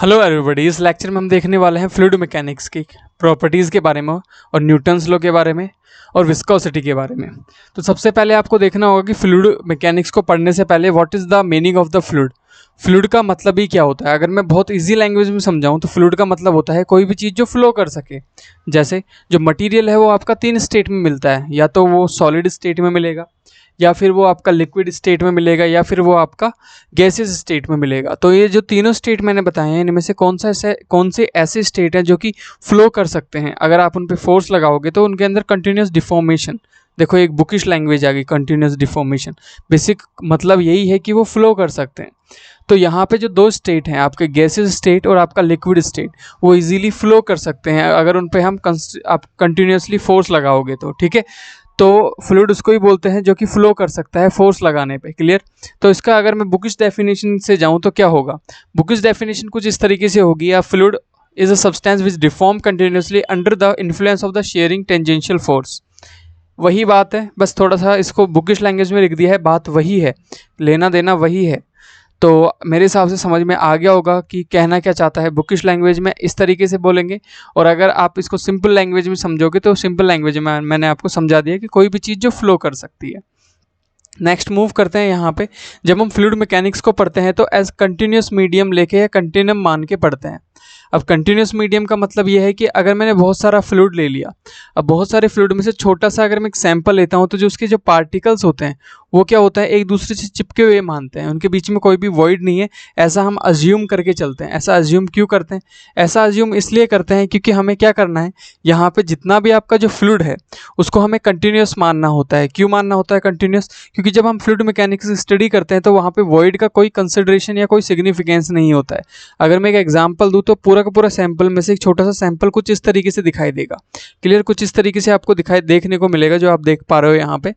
Hello everybody. इस lecture में हम देखने वाले हैं फ्लूइड मैकेनिक्स की प्रॉपर्टीज़ के बारे में और न्यूटन्स लॉ के बारे में और विस्कोसिटी के बारे में। तो सबसे पहले आपको देखना होगा कि फ्लूइड मैकेनिक्स को पढ़ने से पहले what is the meaning of the fluid. Fluid का मतलब ही क्या होता है? अगर मैं बहुत इजी लैंग्वेज में समझाऊं तो फ्लूइड का मतलब होता है कोई भी चीज़ जो फ्लो कर सके। जैसे जो मटीरियल है वो आपका 3 स्टेट में मिलता है, या तो वो सॉलिड स्टेट में मिलेगा, या फिर वो आपका लिक्विड स्टेट में मिलेगा, या फिर वो आपका गैसेस स्टेट में मिलेगा। तो ये जो तीनों स्टेट मैंने बताए हैं इनमें से कौन से ऐसे स्टेट हैं जो कि फ्लो कर सकते हैं? अगर आप उन पे फोर्स लगाओगे तो उनके अंदर कंटिन्यूस डिफॉर्मेशन, देखो एक बुकिश लैंग्वेज आ गई कंटिन्यूस डिफॉर्मेशन, बेसिक मतलब यही है कि वो फ्लो कर सकते हैं। तो यहाँ पे जो दो स्टेट हैं आपके गैसेस स्टेट और आपका लिक्विड स्टेट, वो इजीली फ्लो कर सकते हैं अगर उन पे आप कंटिन्यूसली फोर्स लगाओगे तो, ठीक है। तो फ्लूइड उसको ही बोलते हैं जो कि फ्लो कर सकता है फोर्स लगाने पे। क्लियर? तो इसका अगर मैं बुकिश डेफिनेशन से जाऊं तो क्या होगा? बुकिश डेफिनेशन कुछ इस तरीके से होगी, या fluid is a substance which deform continuously under the influence of the sharing tangential force. वही बात है, बस थोड़ा सा इसको बुकिश लैंग्वेज में लिख दिया है, बात वही है, लेना देना वही है। तो मेरे हिसाब से समझ में आ गया होगा कि कहना क्या चाहता है। बुकिश लैंग्वेज में इस तरीके से बोलेंगे, और अगर आप इसको सिंपल लैंग्वेज में समझोगे तो सिंपल लैंग्वेज में मैंने आपको समझा दिया कि कोई भी चीज़ जो फ्लो कर सकती है। नेक्स्ट मूव करते हैं यहाँ पे। जब हम फ्लूइड मैकेनिक्स को पढ़ते हैं तो एज कंटिन्यूस मीडियम लेके या कंटिन्यूम मान के पढ़ते हैं। अब कंटिन्यूस मीडियम का मतलब ये है कि अगर मैंने बहुत सारा फ्लूइड ले लिया, अब बहुत सारे फ्लूइड में से छोटा सा अगर मैं एक सैंपल लेता हूँ तो जो उसके जो पार्टिकल्स होते हैं वो क्या होता है, एक दूसरे से चिपके हुए मानते हैं, उनके बीच में कोई भी वॉइड नहीं है, ऐसा हम अज्यूम करके चलते हैं। ऐसा अज्यूम क्यों करते हैं? ऐसा अज्यूम इसलिए करते हैं क्योंकि हमें क्या करना है, यहाँ पे जितना भी आपका जो फ्लूइड है उसको हमें कंटिन्यूस मानना होता है। क्यों मानना होता है कंटिन्यूस? क्योंकि जब हम फ्लूइड मैकेनिक्स स्टडी करते हैं तो वहाँ पे वॉइड का कोई कंसिडरेशन या कोई सिग्निफिकेंस नहीं होता है। अगर मैं एक एग्जांपल दूं तो पूरा का पूरा सैंपल में से एक छोटा सा सैंपल कुछ इस तरीके से दिखाई देगा। क्लियर? कुछ इस तरीके से आपको देखने को मिलेगा जो आप देख पा रहे हो यहाँ पे।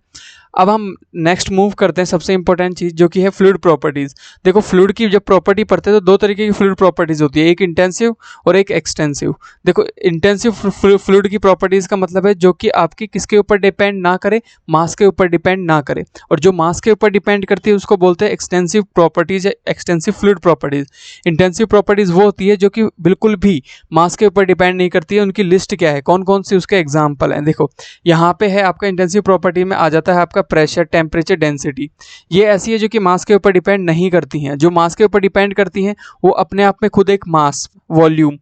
अब हम नेक्स्ट मूव करते हैं सबसे इंपॉर्टेंट चीज़ जो कि है फ्लूइड प्रॉपर्टीज़। देखो फ्लूइड की जब प्रॉपर्टी पढ़ते हैं तो दो तरीके की फ्लूइड प्रॉपर्टीज़ होती है, एक इंटेंसिव और एक एक्सटेंसिव। देखो इंटेंसिव फ्लूइड की प्रॉपर्टीज़ का मतलब है जो कि आपकी किसके ऊपर डिपेंड ना करे, मास के ऊपर डिपेंड ना करे, और जो मास के ऊपर डिपेंड करती है उसको बोलते हैं एक्सटेंसिव प्रॉपर्टीज़ या extensive fluid properties. Intensive properties वो होती है जो कि बिल्कुल भी मास के ऊपर डिपेंड नहीं करती है। उनकी लिस्ट क्या है, कौन कौन सी उसके एग्जाम्पल हैं? देखो यहाँ पे है आपका इंटेंसिव प्रॉपर्टी में आ जाता है आपका प्रेशर, टेम्परेचर, डेंसिटी। ये ऐसी है जो कि मास के ऊपर डिपेंड नहीं करती हैं। जो मास के ऊपर डिपेंड करती हैं वो अपने आप में खुद एक मास, वॉल्यूम,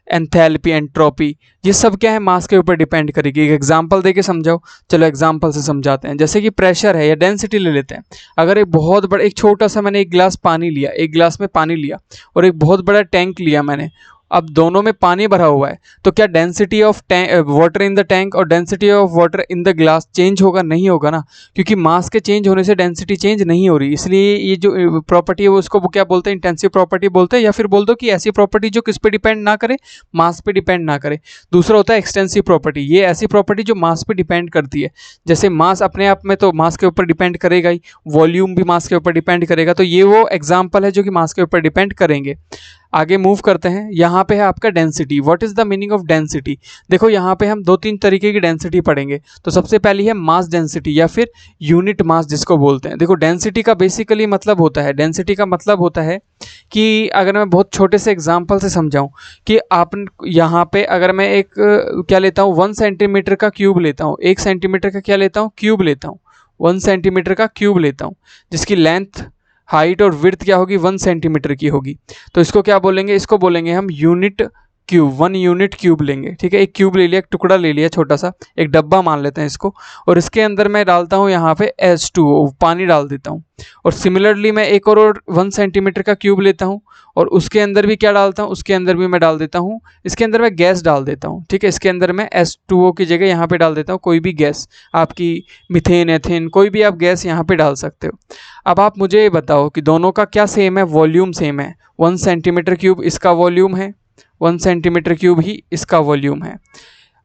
एंथैल्पी, एंट्रोपी, ये सब क्या है, मास के ऊपर डिपेंड करेगी। एक एग्जांपल देके समझाओ। चलो एग्जांपल से समझाते हैं। जैसे कि प्रेशर है या डेंसिटी ले लेते हैं। अगर एक बहुत बड़ा, एक छोटा सा मैंने एक गिलास पानी लिया, एक गिलास में पानी लिया, और एक बहुत बड़ा टैंक लिया मैंने, अब दोनों में पानी भरा हुआ है, तो क्या density of water in the tank और density of water in the glass change होगा? नहीं होगा ना, क्योंकि मास के चेंज होने से डेंसिटी चेंज नहीं हो रही। इसलिए ये जो प्रॉपर्टी है वो उसको क्या बोलते हैं, इंटेंसिव प्रॉपर्टी बोलते हैं। या फिर बोल दो कि ऐसी प्रॉपर्टी जो किस पे डिपेंड ना करे, मास पे डिपेंड ना करे। दूसरा होता है एक्सटेंसिव प्रॉपर्टी। ये ऐसी प्रॉपर्टी जो मास पे डिपेंड करती है। जैसे मास अपने आप में तो मास के ऊपर डिपेंड करेगा ही, वॉल्यूम भी मास के ऊपर डिपेंड करेगा, तो ये वो एग्जाम्पल है जो कि मास के ऊपर डिपेंड करेंगे। आगे मूव करते हैं। यहाँ पे है आपका density. What is the meaning of density? देखो यहाँ पे हम दो तीन तरीके की डेंसिटी पढ़ेंगे। तो सबसे पहली है मास डेंसिटी या फिर यूनिट मास जिसको बोलते हैं। देखो डेंसिटी का बेसिकली मतलब होता है, डेंसिटी का मतलब होता है कि अगर मैं बहुत छोटे से एग्जाम्पल से समझाऊं कि आप यहाँ पे अगर मैं एक क्या लेता हूँ, 1 सेंटीमीटर का क्यूब लेता हूँ, 1 सेंटीमीटर का क्या लेता हूँ, क्यूब लेता हूँ, 1 सेंटीमीटर का क्यूब लेता हूँ, जिसकी लेंथ, हाइट और विड्थ क्या होगी, 1 सेंटीमीटर की होगी। तो इसको क्या बोलेंगे? इसको बोलेंगे हम यूनिट क्यूब, 1 यूनिट क्यूब लेंगे। ठीक है, एक क्यूब ले लिया, एक टुकड़ा ले लिया छोटा सा, एक डब्बा मान लेते हैं इसको, और इसके अंदर मैं डालता हूँ यहाँ पे H2O, पानी डाल देता हूँ। और सिमिलरली मैं एक और 1 सेंटीमीटर का क्यूब लेता हूँ, और उसके अंदर भी क्या डालता हूँ, उसके अंदर भी मैं डाल देता हूँ, इसके अंदर मैं गैस डाल देता हूँ। ठीक है, इसके अंदर मैं H2O की जगह यहाँ पे डाल देता हूँ कोई भी गैस, आपकी मीथेन, एथेन, कोई भी आप गैस यहाँ पे डाल सकते हो। अब आप मुझे ये बताओ कि दोनों का क्या सेम है, वॉल्यूम सेम है। 1 सेंटीमीटर क्यूब इसका वॉल्यूम है, 1 सेंटीमीटर क्यूब ही इसका वॉल्यूम है।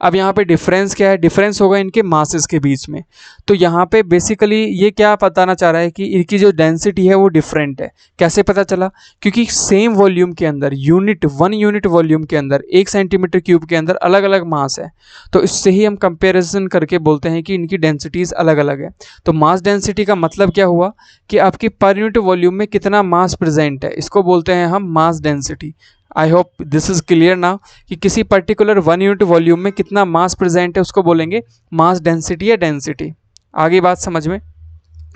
अब यहाँ पे डिफरेंस क्या है? डिफरेंस होगा इनके मासेस के बीच में। तो यहाँ पे बेसिकली ये क्या बताना चाह रहा है कि इनकी जो डेंसिटी है वो डिफरेंट है। कैसे पता चला? क्योंकि सेम वॉल्यूम के अंदर, 1 यूनिट वॉल्यूम के अंदर, 1 सेंटीमीटर क्यूब के अंदर अलग अलग मास है। तो इससे ही हम कंपेरिजन करके बोलते हैं कि इनकी डेंसिटीज़ अलग अलग है। तो मास डेंसिटी का मतलब क्या हुआ कि आपकी पर यूनिट वॉल्यूम में कितना मास प्रेजेंट है, इसको बोलते हैं हम mass density. I hope this is clear now कि किसी पर्टिकुलर 1 यूनिट वॉल्यूम में कितना मास प्रेजेंट है उसको बोलेंगे मास डेंसिटी या डेंसिटी। आगे बात समझ में।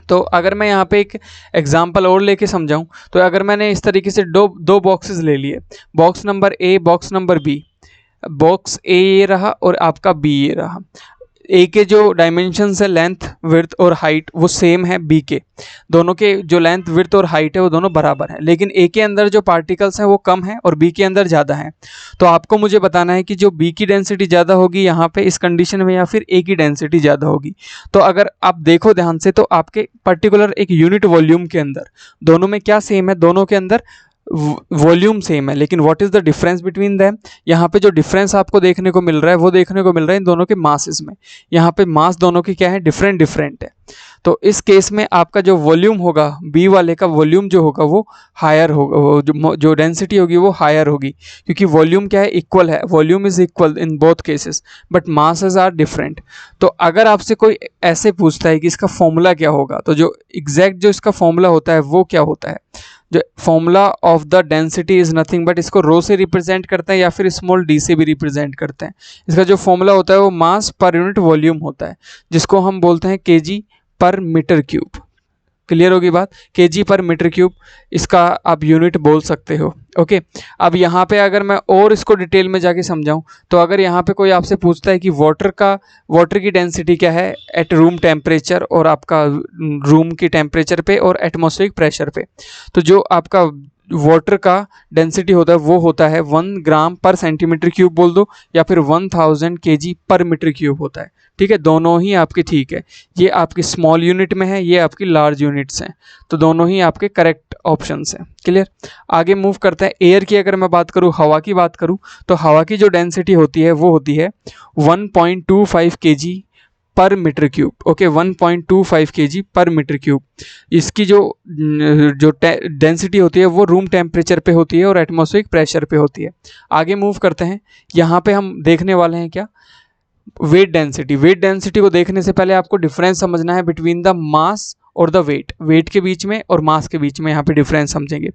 तो अगर मैं यहाँ पे एक एग्जांपल और लेके समझाऊं, तो अगर मैंने इस तरीके से दो बॉक्सेस ले लिए, box number A, box number B, box A ये रहा और आपका बी ये रहा। ए के जो डायमेंशंस है लेंथ, विड्थ और हाइट वो सेम है बी के, दोनों के जो लेंथ, विड्थ और हाइट है वो दोनों बराबर हैं, लेकिन ए के अंदर जो पार्टिकल्स हैं वो कम है और बी के अंदर ज़्यादा हैं। तो आपको मुझे बताना है कि जो बी की डेंसिटी ज़्यादा होगी यहाँ पे इस कंडीशन में या फिर ए की डेंसिटी ज़्यादा होगी। तो अगर आप देखो ध्यान से, तो आपके पर्टिकुलर एक यूनिट वॉल्यूम के अंदर दोनों में क्या सेम है, दोनों के अंदर वॉल्यूम सेम है, लेकिन what is the difference between them. यहाँ पे जो डिफरेंस आपको देखने को मिल रहा है वो देखने को मिल रहा है इन दोनों के मासेस में। यहाँ पे मास दोनों की क्या है, डिफरेंट डिफरेंट है। तो इस केस में आपका जो वॉल्यूम होगा, बी वाले का वॉल्यूम जो होगा वो हायर होगा, वो जो डेंसिटी होगी वो हायर होगी, क्योंकि वॉल्यूम क्या है, इक्वल है, volume is equal in both cases but masses are different. तो अगर आपसे कोई ऐसे पूछता है कि इसका फॉर्मूला क्या होगा, तो जो एग्जैक्ट जो इसका फॉर्मूला होता है वो क्या होता है, जो formula of the density is nothing but, इसको रो से रिप्रेजेंट करते हैं या फिर स्मॉल डी से भी रिप्रेजेंट करते हैं। इसका जो फॉर्मूला होता है वो मास पर यूनिट वॉल्यूम होता है, जिसको हम बोलते हैं केजी पर मीटर क्यूब। क्लियर होगी बात, केजी पर मीटर क्यूब इसका आप यूनिट बोल सकते हो। ओके, अब यहाँ पे अगर मैं और इसको डिटेल में जाके समझाऊं, तो अगर यहाँ पे कोई आपसे पूछता है कि वाटर की डेंसिटी क्या है एट रूम टेम्परेचर और आपका रूम की टेम्परेचर पे और एटमॉस्फेरिक प्रेशर पे, तो जो आपका वाटर का डेंसिटी होता है वो होता है 1 ग्राम पर सेंटीमीटर क्यूब बोल दो, या फिर 1000 केजी पर मीटर क्यूब होता है। ठीक है, दोनों ही आपके ठीक है, ये आपकी स्मॉल यूनिट में है, ये आपकी लार्ज यूनिट्स हैं, तो दोनों ही आपके करेक्ट ऑप्शंस हैं। क्लियर, आगे मूव करते हैं। एयर की अगर मैं बात करूँ, हवा की बात करूँ, तो हवा की जो डेंसिटी होती है वो होती है 1.25 केजी पर मीटर क्यूब। ओके, 1.25 केजी पर मीटर क्यूब। इसकी जो डेंसिटी होती है वो रूम टेम्परेचर पे होती है और एटमॉस्फेरिक प्रेशर पे होती है। आगे मूव करते हैं, यहाँ पे हम देखने वाले हैं क्या, वेट डेंसिटी। वेट डेंसिटी को देखने से पहले आपको डिफरेंस समझना है बिटवीन द मास और द वेट, वेट के बीच में और मास के बीच में, यहाँ पे डिफरेंस समझेंगे।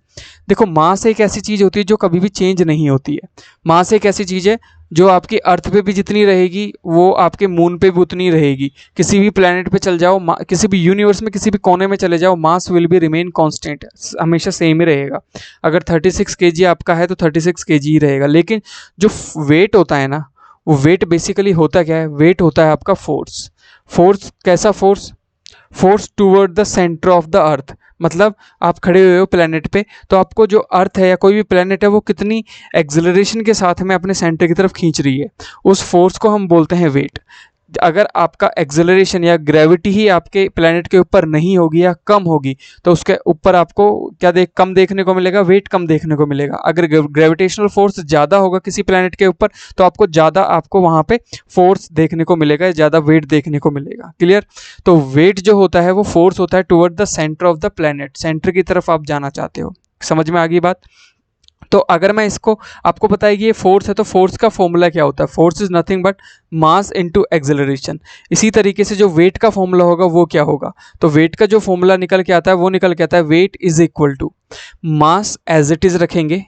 देखो, मास एक ऐसी चीज़ होती है जो कभी भी चेंज नहीं होती है। मास एक ऐसी चीज़ है जो आपकी अर्थ पे भी जितनी रहेगी वो आपके मून पे भी उतनी रहेगी। किसी भी प्लेनेट पे चल जाओ, किसी भी यूनिवर्स में किसी भी कोने में चले जाओ, mass will be remain constant, हमेशा सेम ही रहेगा। अगर 36 केजी आपका है तो 36 केजी ही रहेगा। लेकिन जो वेट होता है ना, वो वेट बेसिकली होता क्या है, वेट होता है आपका फोर्स। फोर्स कैसा force, force toward the centre of the earth. मतलब आप खड़े हुए हो प्लेनेट पे, तो आपको जो अर्थ है या कोई भी प्लेनेट है वो कितनी एक्सेलरेशन के साथ में अपने सेंटर की तरफ खींच रही है, उस फोर्स को हम बोलते हैं वेट। अगर आपका एक्सेलरेशन या ग्रेविटी ही आपके प्लेनेट के ऊपर नहीं होगी या कम होगी, तो उसके ऊपर आपको क्या कम देखने को मिलेगा, वेट कम देखने को मिलेगा। अगर ग्रेविटेशनल फोर्स ज़्यादा होगा किसी प्लेनेट के ऊपर, तो आपको वहाँ पे फोर्स देखने को मिलेगा, ज़्यादा वेट देखने को मिलेगा। क्लियर, तो वेट जो होता है वो फोर्स होता है toward the centre of the planet, centre की तरफ आप जाना चाहते हो। समझ में आ गई बात। तो अगर मैं इसको आपको पता है कि ये फोर्स है, तो फोर्स का फॉर्मूला क्या होता है, force is nothing but mass into acceleration. इसी तरीके से जो वेट का फॉर्मूला होगा वो क्या होगा, तो वेट का जो फॉर्मूला निकल के आता है वो निकल के आता है weight is equal to mass as it is रखेंगे,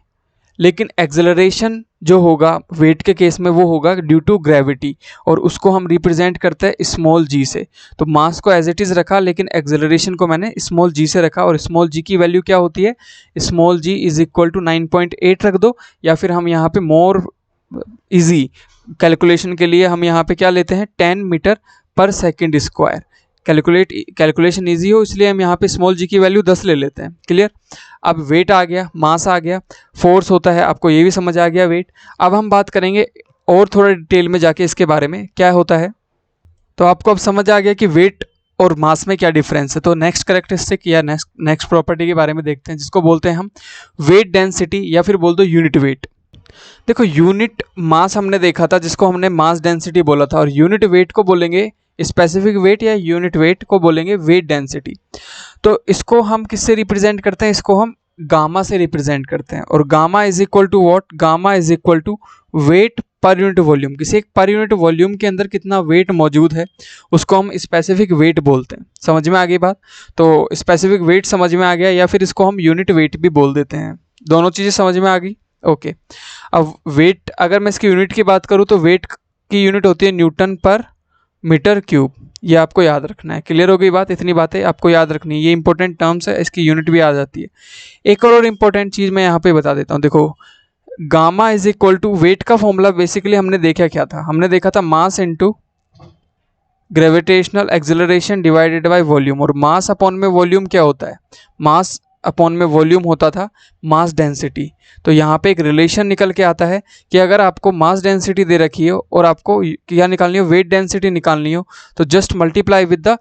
लेकिन एक्सेलरेशन जो होगा वेट के केस में वो होगा ड्यू टू ग्रेविटी, और उसको हम रिप्रेजेंट करते हैं स्मॉल जी से। तो मास को एज इट इज़ रखा, लेकिन एक्सेलरेशन को मैंने स्मॉल जी से रखा, और स्मॉल जी की वैल्यू क्या होती है, small g is equal to 9.8 रख दो, या फिर हम यहाँ पे मोर इजी कैलकुलेशन के लिए हम यहाँ पे क्या लेते हैं 10 metre per second square. Calculation easy हो इसलिए हम यहाँ पे स्मॉल जी की वैल्यू 10 ले लेते हैं। क्लियर, अब वेट आ गया, मास आ गया, फोर्स होता है, आपको ये भी समझ आ गया वेट। अब हम बात करेंगे और थोड़ा डिटेल में जाके इसके बारे में क्या होता है। तो आपको अब समझ आ गया कि वेट और मास में क्या डिफरेंस है। तो नेक्स्ट कैरेक्टरिस्टिक या नेक्स्ट प्रॉपर्टी के बारे में देखते हैं, जिसको बोलते हैं हम वेट डेंसिटी, या फिर बोल दो यूनिट वेट। देखो, यूनिट मास हमने देखा था जिसको हमने मास डेंसिटी बोला था, और यूनिट वेट को बोलेंगे स्पेसिफिक वेट, या यूनिट वेट को बोलेंगे वेट डेंसिटी। तो इसको हम किससे रिप्रेजेंट करते हैं, इसको हम गामा से रिप्रेजेंट करते हैं, और gamma is equal to what, gamma is equal to weight per unit volume. किसी एक पर यूनिट वॉल्यूम के अंदर कितना वेट मौजूद है उसको हम स्पेसिफिक वेट बोलते हैं। समझ में आ गई बात। तो स्पेसिफिक वेट समझ में आ गया, या फिर इसको हम यूनिट वेट भी बोल देते हैं। दोनों चीज़ें समझ में आ गई। ओके। अब वेट, अगर मैं इसकी यूनिट की बात करूँ तो वेट की यूनिट होती है न्यूटन पर मीटर क्यूब। ये आपको याद रखना है। क्लियर हो गई बात? इतनी बातें आपको याद रखनी है, ये इंपॉर्टेंट टर्म्स है, इसकी यूनिट भी आ जाती है। एक और इंपॉर्टेंट चीज़ मैं यहाँ पे बता देता हूँ। देखो, gamma is equal to, weight का फॉर्मूला बेसिकली हमने देखा क्या था, हमने देखा था mass into gravitational acceleration divided by volume. और मास अपॉन में वॉल्यूम क्या होता है? मास अपॉन में वॉल्यूम होता था मास डेंसिटी। तो यहाँ पे एक रिलेशन निकल के आता है कि अगर आपको मास डेंसिटी दे रखी हो और आपको क्या निकालनी हो, वेट डेंसिटी निकालनी हो, तो just multiply with the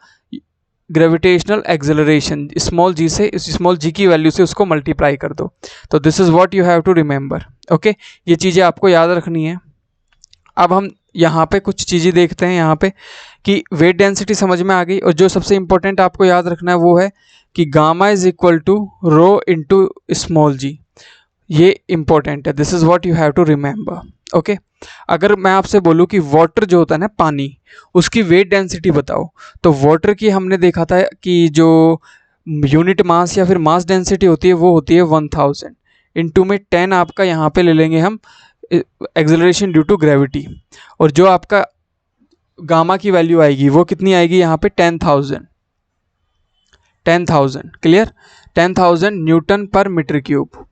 gravitational acceleration, small G से, इस स्मॉल जी की वैल्यू से उसको मल्टीप्लाई कर दो। तो this is what you have to remember. Okay, ये चीज़ें आपको याद रखनी है। अब हम यहाँ पे कुछ चीज़ें देखते हैं यहाँ पे कि वेट डेंसिटी समझ में आ गई, और जो सबसे इंपॉर्टेंट आपको याद रखना है वो है कि gamma is equal to rho into small G. ये इंपॉर्टेंट है, this is what you have to remember. Okay, अगर मैं आपसे बोलूँ कि वाटर जो होता है ना, पानी, उसकी वेट डेंसिटी बताओ, तो वाटर की हमने देखा था कि जो यूनिट मास या फिर मास डेंसिटी होती है वो होती है 1000 इंटू में 10 आपका यहाँ पे ले लेंगे हम एक्सेलरेशन ड्यू टू ग्रेविटी, और जो आपका गामा की वैल्यू आएगी वो कितनी आएगी यहाँ पे 10,000। Clear? 10,000 Newton per metre cube,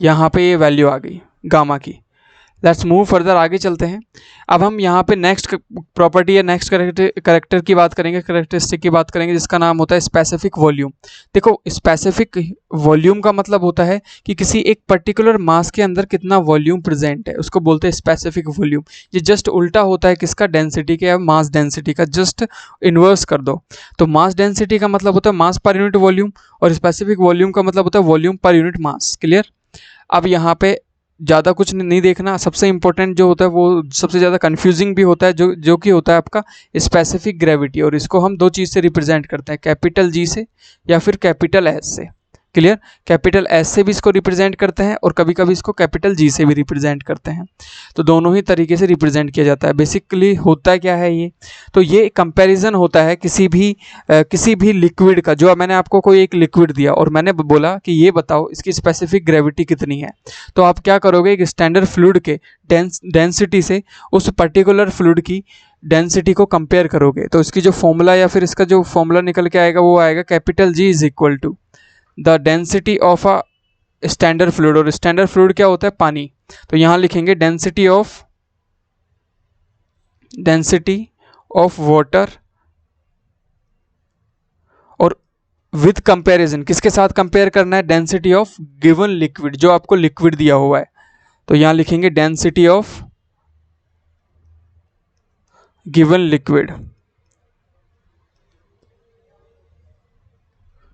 यहाँ पे ये वैल्यू आ गई गामा की। लेट्स मूव फर्दर, आगे चलते हैं। अब हम यहाँ पे नेक्स्ट प्रॉपर्टी या नेक्स्ट करेक्टर की बात करेंगे, करेक्टरिस्टिक की बात करेंगे, जिसका नाम होता है स्पेसिफिक वॉल्यूम। देखो, स्पेसिफिक वॉल्यूम का मतलब होता है कि किसी एक पर्टिकुलर मास के अंदर कितना वॉल्यूम प्रेजेंट है, उसको बोलते हैं स्पेसिफिक वॉल्यूम। ये जस्ट उल्टा होता है किसका? डेंसिटी के या मास डेंसिटी का, जस्ट इन्वर्स कर दो। तो मास डेंसिटी का मतलब होता है मास पर यूनिट वॉल्यूम, और स्पेसिफिक वॉल्यूम का मतलब होता है volume per unit mass. Clear? अब यहाँ पे ज़्यादा कुछ नहीं देखना, सबसे इंपॉर्टेंट जो होता है वो सबसे ज़्यादा कंफ्यूजिंग भी होता है, जो कि होता है आपका स्पेसिफिक ग्रेविटी। और इसको हम दो चीज़ से रिप्रेजेंट करते हैं, कैपिटल जी से या फिर कैपिटल एस से। क्लियर? कैपिटल एस से भी इसको रिप्रेजेंट करते हैं और कभी कभी इसको कैपिटल जी से भी रिप्रेजेंट करते हैं। तो दोनों ही तरीके से रिप्रेजेंट किया जाता है। बेसिकली होता क्या है ये? तो ये कंपैरिजन होता है किसी भी लिक्विड का। जो मैंने आपको कोई एक लिक्विड दिया और मैंने बोला कि ये बताओ इसकी स्पेसिफिक ग्रेविटी कितनी है, तो आप क्या करोगे? एक स्टैंडर्ड फ्लूइड के डेंसिटी से उस पर्टिकुलर फ्लूइड की डेंसिटी को कंपेयर करोगे, तो इसकी जो फॉर्मूला या फिर इसका जो फॉर्मूला निकल के आएगा वो आएगा capital G is equal to the density of a standard fluid. और स्टैंडर्ड फ्लूइड क्या होता है? पानी। तो यहां लिखेंगे डेंसिटी ऑफ वाटर, और विद कंपैरिजन किसके साथ कंपेयर करना है? डेंसिटी ऑफ गिवन लिक्विड, जो आपको लिक्विड दिया हुआ है। तो यहां लिखेंगे डेंसिटी ऑफ गिवन लिक्विड।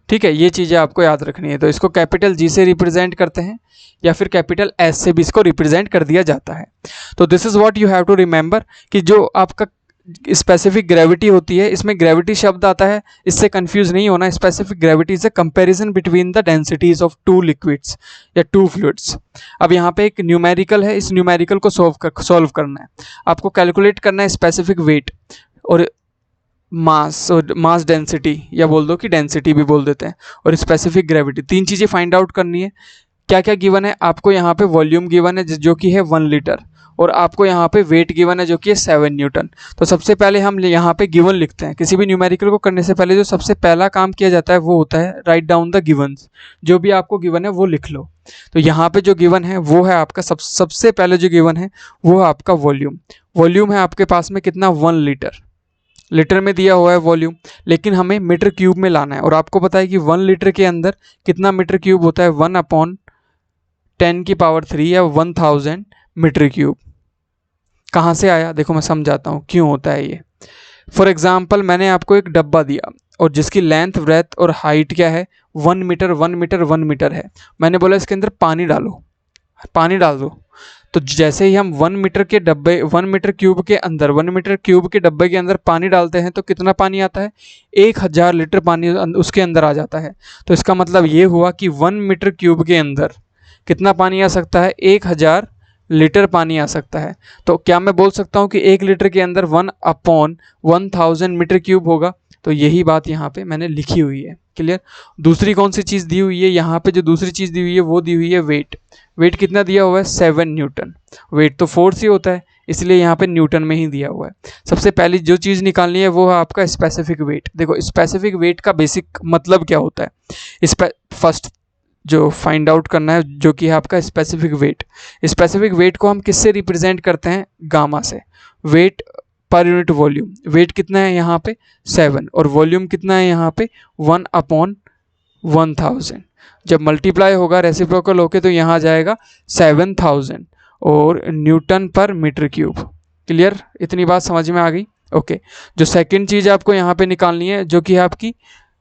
ठीक है, ये चीज़ें आपको याद रखनी है। तो इसको कैपिटल जी से रिप्रेजेंट करते हैं या फिर कैपिटल एस से भी इसको रिप्रेजेंट कर दिया जाता है। तो this is what you have to remember कि जो आपका स्पेसिफिक ग्रेविटी होती है, इसमें ग्रेविटी शब्द आता है, इससे कंफ्यूज नहीं होना। Specific gravity is a comparison between the densities of two liquids या टू फ्लूइड्स। अब यहाँ पे एक न्यूमेरिकल है, इस न्यूमेरिकल को सॉल्व करना है। आपको कैलकुलेट करना है स्पेसिफिक वेट और मास, और मास डेंसिटी या बोल दो कि डेंसिटी भी बोल देते हैं, और स्पेसिफिक ग्रेविटी। तीन चीज़ें फाइंड आउट करनी है। क्या क्या गिवन है आपको? यहाँ पे वॉल्यूम गिवन है जो कि है 1 लीटर, और आपको यहाँ पे वेट गिवन है जो कि है 7 न्यूटन। तो सबसे पहले हम यहाँ पे गिवन लिखते हैं। किसी भी न्यूमेरिकल को करने से पहले जो सबसे पहला काम किया जाता है वो होता है राइट डाउन द गिवन्स। जो भी आपको गिवन है वो लिख लो। तो यहाँ पे जो गिवन है वो है आपका सबसे पहले जो गिवन है वो है आपका वॉल्यूम। वॉल्यूम है आपके पास में कितना? 1 लीटर। लीटर में दिया हुआ है वॉल्यूम, लेकिन हमें मीटर क्यूब में लाना है। और आपको पता है कि 1 लीटर के अंदर कितना मीटर क्यूब होता है? 1/10⁻³ या 1000 मीटर क्यूब। कहाँ से आया? देखो मैं समझाता हूँ क्यों होता है ये। फॉर एग्जाम्पल, मैंने आपको एक डब्बा दिया और जिसकी लेंथ, ब्रेथ और हाइट क्या है? 1 मीटर 1 मीटर 1 मीटर है। मैंने बोला इसके अंदर पानी डालो, पानी डाल दो। तो जैसे ही हम 1 मीटर के डब्बे, 1 मीटर क्यूब के अंदर, 1 मीटर क्यूब के डब्बे के अंदर पानी डालते हैं तो कितना पानी आता है? 1000 लीटर पानी उसके अंदर आ जाता है। तो इसका मतलब ये हुआ कि 1 मीटर क्यूब के अंदर कितना पानी आ सकता है? 1000 लीटर पानी आ सकता है। तो क्या मैं बोल सकता हूँ कि 1 लीटर के अंदर 1/1000 मीटर क्यूब होगा? तो यही बात यहाँ पे मैंने लिखी हुई है। क्लियर। दूसरी कौन सी चीज़ दी हुई है यहाँ पे? जो दूसरी चीज़ दी हुई है वो दी हुई है वेट। वेट कितना दिया हुआ है? 7 न्यूटन। वेट तो फोर्स ही होता है, इसलिए यहाँ पे न्यूटन में ही दिया हुआ है। सबसे पहली जो चीज़ निकालनी है वो है आपका स्पेसिफिक वेट। देखो स्पेसिफिक वेट का बेसिक मतलब क्या होता है, इस फर्स्ट जो फाइंड आउट करना है जो कि है आपका स्पेसिफिक वेट। स्पेसिफिक वेट को हम किससे रिप्रेजेंट करते हैं? गामा से। Wait per unit volume. Wait कितना है यहाँ पे? 7, और वॉल्यूम कितना है यहाँ पे? 1/1000। जब मल्टीप्लाई होगा रेसिप्रोकल होके तो यहाँ जाएगा 7000 और Newton per metre cube. Clear, इतनी बात समझ में आ गई? ओके। जो सेकंड चीज़ आपको यहाँ पे निकालनी है जो कि है आपकी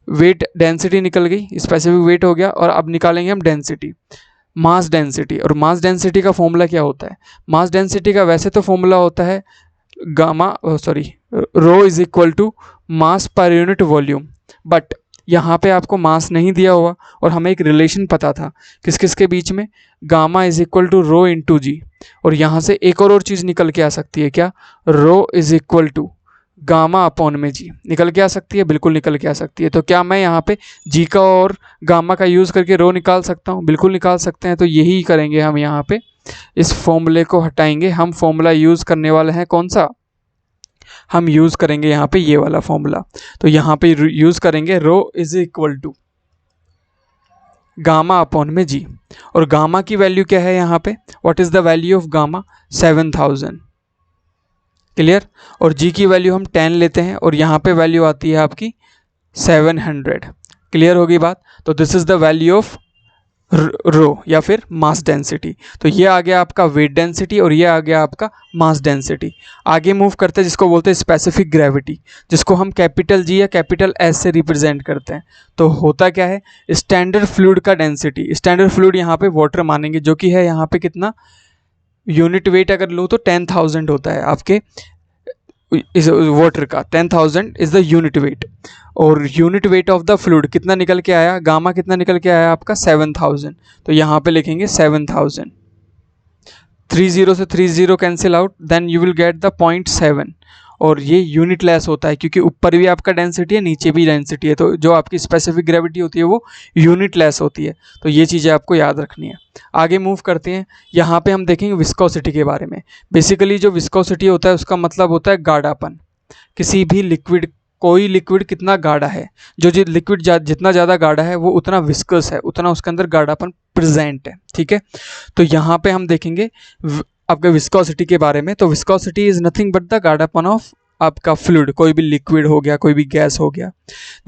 वेट डेंसिटी निकल गई, स्पेसिफिक वेट हो गया, और अब निकालेंगे हम डेंसिटी, मास डेंसिटी। और मास डेंसिटी का फॉर्मूला क्या होता है? मास डेंसिटी का वैसे तो फॉर्मूला होता है rho is equal to mass per unit volume, but यहाँ पे आपको मास नहीं दिया हुआ और हमें एक रिलेशन पता था किस किस के बीच में, gamma is equal to rho into G. और यहाँ से एक और चीज़ निकल के आ सकती है, क्या? Rho is equal to gamma upon में जी। निकल के आ सकती है? बिल्कुल निकल के आ सकती है। तो क्या मैं यहाँ पे जी का और गामा का यूज़ करके रो निकाल सकता हूँ? बिल्कुल निकाल सकते हैं। तो यही करेंगे हम यहाँ पे, इस फॉर्मूले को हटाएंगे। हम फॉर्मूला यूज़ करने वाले हैं कौन सा? हम यूज़ करेंगे यहाँ पे ये वाला फॉर्मूला। तो यहाँ पे यूज़ करेंगे rho is equal to gamma upon में जी। और गामा की वैल्यू क्या है यहाँ पे? What is the value of gamma? 7000। Clear. और जी की वैल्यू हम 10 लेते हैं और यहाँ पे वैल्यू आती है आपकी 700। क्लियर होगी बात? तो this is the value of rho या फिर मास डेंसिटी। तो ये आ गया आपका वेट डेंसिटी और ये आ गया आपका मास डेंसिटी। आगे मूव करते हैं जिसको बोलते हैं स्पेसिफिक ग्रेविटी, जिसको हम कैपिटल जी या कैपिटल एस से रिप्रेजेंट करते हैं। तो होता क्या है? स्टैंडर्ड फ्लूइड का डेंसिटी। स्टैंडर्ड फ्लूइड यहाँ पे वाटर मानेंगे जो कि है यहाँ पे कितना, यूनिट वेट अगर लो तो 10,000 होता है आपके इस वाटर का। 10,000 इज द यूनिट वेट। और unit weight of the fluid कितना निकल के आया? गामा कितना निकल के आया आपका? 7000। तो यहाँ पे लिखेंगे 7000। 30 से 30 cancel out, then you will get the 0.7। और ये यूनिट लेस होता है क्योंकि ऊपर भी आपका डेंसिटी है, नीचे भी डेंसिटी है। तो जो आपकी स्पेसिफिक ग्रेविटी होती है वो यूनिट लेस होती है। तो ये चीज़ें आपको याद रखनी है। आगे मूव करते हैं। यहाँ पे हम देखेंगे विस्कोसिटी के बारे में। बेसिकली जो विस्कोसिटी होता है उसका मतलब होता है गाढ़ापन। किसी भी लिक्विड, कोई लिक्विड कितना गाढ़ा है, जो लिक्विड जितना ज़्यादा गाढ़ा है वो उतना विस्कस है, उतना उसके अंदर गाढ़ापन प्रेजेंट है। ठीक है। तो यहाँ पे हम देखेंगे आपके विस्कोसिटी के बारे में। तो viscosity is nothing but the गाढ़ापन ऑफ आपका फ्लूइड। कोई भी लिक्विड हो गया, कोई भी गैस हो गया,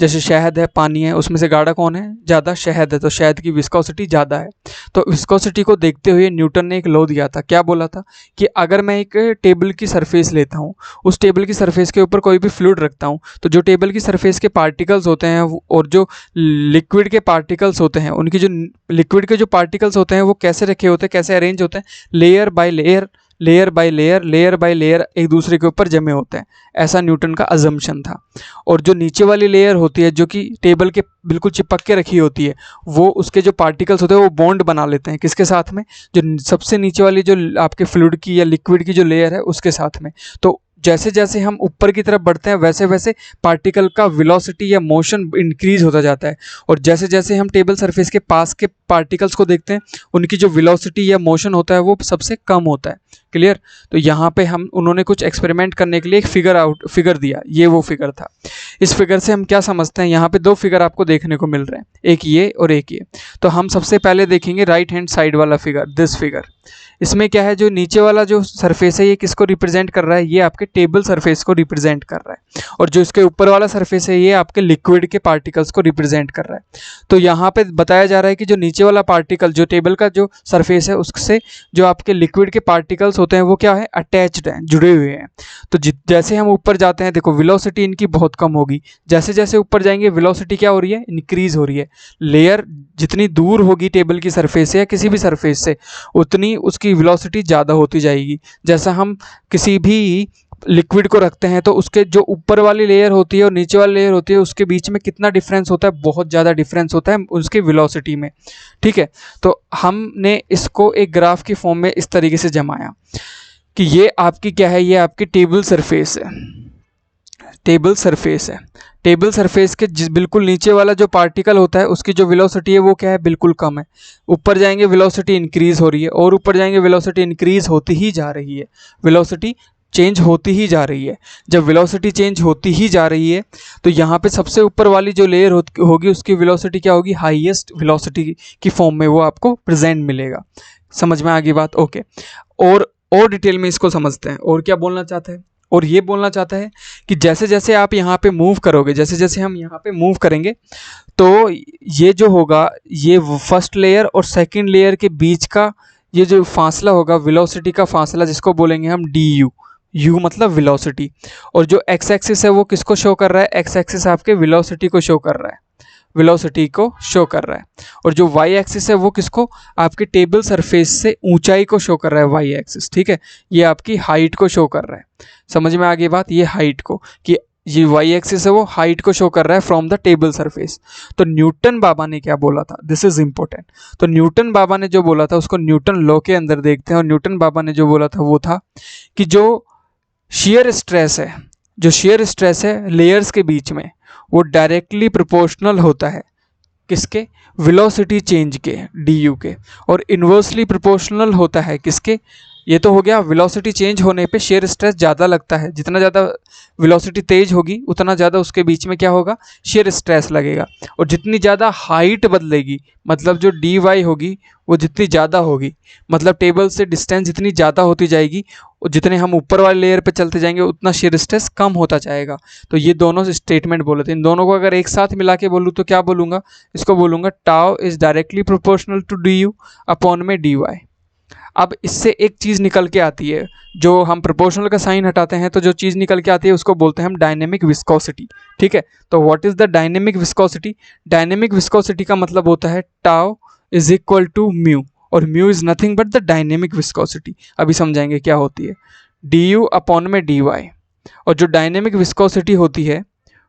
जैसे शहद है, पानी है, उसमें से गाढ़ा कौन है? ज़्यादा शहद है, तो शहद की विस्कोसिटी ज़्यादा है। तो विस्कोसिटी को देखते हुए न्यूटन ने एक लॉ दिया था। क्या बोला था? कि अगर मैं एक टेबल की सरफेस लेता हूँ, उस टेबल की सरफेस के ऊपर कोई भी फ्लूइड रखता हूँ, तो जो टेबल की सरफेस के पार्टिकल्स होते हैं और जो लिक्विड के पार्टिकल्स होते हैं, उनकी जो लिक्विड के जो पार्टिकल्स होते हैं वो कैसे रखे होते हैं, कैसे अरेंज होते हैं? Layer by layer, layer by layer, layer by layer एक दूसरे के ऊपर जमे होते हैं। ऐसा न्यूटन का अजम्पशन था। और जो नीचे वाली लेयर होती है जो कि टेबल के बिल्कुल चिपक के रखी होती है, वो उसके जो पार्टिकल्स होते हैं वो बॉन्ड बना लेते हैं। किसके साथ में? जो सबसे नीचे वाली जो आपके फ्लूइड की या लिक्विड की जो लेयर है उसके साथ में। तो जैसे जैसे हम ऊपर की तरफ बढ़ते हैं वैसे वैसे पार्टिकल का वेलोसिटी या मोशन इंक्रीज होता जाता है। और जैसे जैसे हम टेबल सरफेस के पास के पार्टिकल्स को देखते हैं उनकी जो वेलोसिटी या मोशन होता है वो सबसे कम होता है। क्लियर। तो यहाँ पे हम उन्होंने कुछ एक्सपेरिमेंट करने के लिए एक फिगर दिया। ये वो फिगर था। इस फिगर से हम क्या समझते हैं? यहाँ पे दो फिगर आपको देखने को मिल रहे हैं, एक ये और एक ये। तो हम सबसे पहले देखेंगे राइट हैंड साइड वाला फिगर, दिस फिगर। इसमें क्या है? जो नीचे वाला जो सरफेस है ये किसको रिप्रेजेंट कर रहा है? ये आपके टेबल सरफेस को रिप्रेजेंट कर रहा है। और जो इसके ऊपर वाला सरफेस है ये आपके लिक्विड के पार्टिकल्स को रिप्रेजेंट कर रहा है। तो यहाँ पे बताया जा रहा है कि जो नीचे वाला पार्टिकल, जो टेबल का जो सरफेस है उससे जो आपके लिक्विड के पार्टिकल्स होते हैं वो क्या है? अटैच्ड हैं, जुड़े हुए हैं। तो जैसे हम ऊपर जाते हैं, देखो वेलोसिटी इनकी बहुत कम होगी। जैसे जैसे ऊपर जाएंगे वेलोसिटी क्या हो रही है? इंक्रीज हो रही है। लेयर जितनी दूर होगी टेबल की सरफेस से या किसी भी सरफेस से, उतनी उसकी वेलोसिटी ज़्यादा होती जाएगी। जैसा हम किसी भी आप लिक्विड को रखते हैं तो उसके जो ऊपर वाली लेयर होती है और नीचे वाली लेयर होती है उसके बीच में कितना डिफरेंस होता है, बहुत ज़्यादा डिफरेंस होता है उसके वेलोसिटी में। ठीक है, तो हमने इसको एक ग्राफ की फॉर्म में इस तरीके से जमाया कि ये आपकी क्या है, ये आपकी टेबल सरफेस है, टेबल सरफेस है। टेबल सरफेस के जिस बिल्कुल नीचे वाला जो पार्टिकल होता है उसकी जो वेलोसिटी है वो क्या है, बिल्कुल कम है। ऊपर जाएंगे वेलोसिटी इंक्रीज हो रही है, और ऊपर जाएंगे वेलोसिटी इंक्रीज होती ही जा रही है, वेलोसिटी चेंज होती ही जा रही है। जब वेलोसिटी चेंज होती ही जा रही है तो यहाँ पे सबसे ऊपर वाली जो लेयर होगी उसकी वेलोसिटी क्या होगी, हाईएस्ट वेलोसिटी की फॉर्म में वो आपको प्रेजेंट मिलेगा। समझ में आ गई बात? ओके, और डिटेल में इसको समझते हैं। और क्या बोलना चाहते हैं, और ये बोलना चाहता है कि जैसे जैसे आप यहाँ पे मूव करोगे, जैसे जैसे हम यहाँ पे मूव करेंगे तो ये जो होगा, ये फर्स्ट लेयर और सेकंड लेयर के बीच का ये जो फासला होगा, वेलोसिटी का फासला, जिसको बोलेंगे हम डी यू। यू मतलब वेलोसिटी, और जो एक्स एक्सिस है वो किसको शो कर रहा है, एक्स एक्सिस आपके वेलोसिटी को शो कर रहा है, वेलोसिटी को शो कर रहा है। और जो वाई एक्सिस है वो किसको, आपके टेबल सरफेस से ऊंचाई को शो कर रहा है, वाई एक्सिस। ठीक है, ये आपकी हाइट को शो कर रहा है। समझ में आ गई बात, ये हाइट को, कि ये वाई एक्सिस है वो हाइट को शो कर रहा है फ्रॉम द टेबल सरफेस। तो न्यूटन बाबा ने क्या बोला था, दिस इज इंपॉर्टेंट। तो न्यूटन बाबा ने जो बोला था उसको न्यूटन लॉ के अंदर देखते हैं, और न्यूटन बाबा ने जो बोला था वो था कि जो शेयर स्ट्रेस है, जो शेयर स्ट्रेस है लेयर्स के बीच में, वो डायरेक्टली प्रोपोर्शनल होता है किसके, वेलोसिटी चेंज के, डी यू के, और इन्वर्सली प्रोपोर्शनल होता है किसके, ये तो हो गया वेलोसिटी चेंज होने पे शेयर स्ट्रेस ज़्यादा लगता है, जितना ज़्यादा वेलोसिटी तेज होगी उतना ज़्यादा उसके बीच में क्या होगा, शेयर स्ट्रेस लगेगा। और जितनी ज़्यादा हाइट बदलेगी, मतलब जो डी वाई होगी वो जितनी ज़्यादा होगी, मतलब टेबल से डिस्टेंस जितनी ज़्यादा होती जाएगी, और जितने हम ऊपर वाले लेयर पे चलते जाएंगे उतना शेयर स्ट्रेस कम होता जाएगा। तो ये दोनों स्टेटमेंट बोले थे, इन दोनों को अगर एक साथ मिला के बोलूँ तो क्या बोलूँगा, इसको बोलूँगा tau is directly proportional to d u upon में डी वाई। अब इससे एक चीज़ निकल के आती है, जो हम प्रोपोर्शनल का साइन हटाते हैं तो जो चीज़ निकल के आती है उसको बोलते हैं हम डायनेमिक विस्कोसिटी। ठीक है, तो what is the dynamic viscosity, dynamic viscosity का मतलब होता है tau is equal to mu, और mu is nothing but the dynamic viscosity. अभी समझाएंगे क्या होती है, डी यू अपॉन में डी वाई। और जो डायनेमिक विस्कोसिटी होती है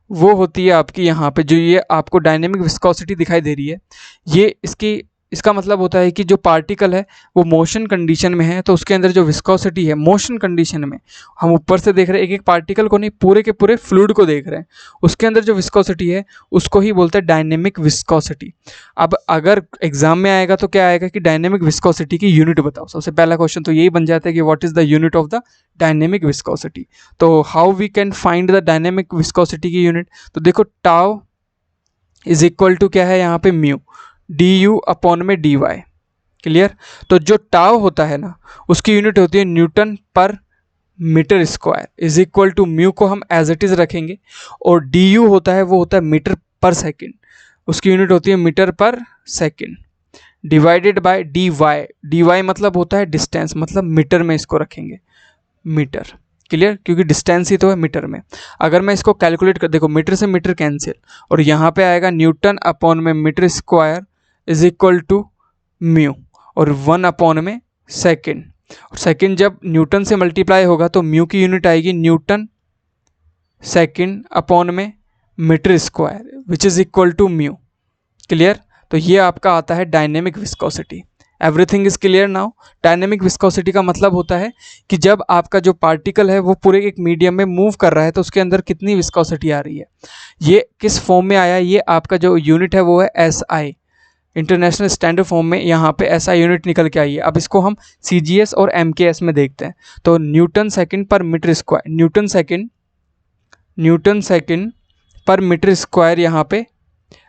वो होती है आपकी यहाँ पे, जो ये आपको डायनेमिक विस्कोसिटी दिखाई दे रही है, ये इसका मतलब होता है कि जो पार्टिकल है वो मोशन कंडीशन में है तो उसके अंदर जो विस्कोसिटी है मोशन कंडीशन में, हम ऊपर से देख रहे हैं एक एक पार्टिकल को नहीं, पूरे के पूरे फ्लूइड को देख रहे हैं, उसके अंदर जो विस्कोसिटी है उसको ही बोलते हैं डायनेमिक विस्कोसिटी। अब अगर एग्जाम में आएगा तो क्या आएगा कि डायनेमिक विस्कोसिटी की यूनिट बताओ, सबसे पहला क्वेश्चन तो यही बन जाता है कि what is the unit of the dynamic viscosity. तो how we can find the dynamic viscosity की यूनिट, तो देखो टाउ इज इक्वल टू क्या है यहाँ पे, म्यू डी यू अपॉन में डी वाई। क्लियर? तो जो टाउ होता है ना उसकी यूनिट होती है newton per metre square, is equal to mu को हम एज इट इज रखेंगे, और डी यू होता है वो होता है मीटर पर सेकेंड, उसकी यूनिट होती है metre per second, divided by d y. D y मतलब होता है डिस्टेंस, मतलब मीटर में इसको रखेंगे, मीटर। क्लियर? क्योंकि डिस्टेंस ही तो है मीटर में। अगर मैं इसको कैलकुलेट कर, देखो मीटर से मीटर कैंसिल, और यहाँ पे आएगा न्यूटन अपॉन में metre square is equal to mu, और 1 अपॉन में सेकेंड, और सेकेंड जब न्यूटन से मल्टीप्लाई होगा तो म्यू की यूनिट आएगी न्यूटन सेकेंड अपॉन में metre square which is equal to mu. Clear? तो ये आपका आता है dynamic viscosity. Everything is clear now. Dynamic viscosity का मतलब होता है कि जब आपका जो पार्टिकल है वो पूरे एक मीडियम में मूव कर रहा है तो उसके अंदर कितनी विस्कोसिटी आ रही है। ये किस फॉर्म में आया, ये आपका जो यूनिट है वो है SI, इंटरनेशनल स्टैंडर्ड फॉर्म में यहाँ पे SI यूनिट निकल के आई है। अब इसको हम CGS और MKS में देखते हैं। तो न्यूटन सेकेंड पर मीटर स्क्वायर, न्यूटन सेकेंड पर मीटर स्क्वायर यहाँ पे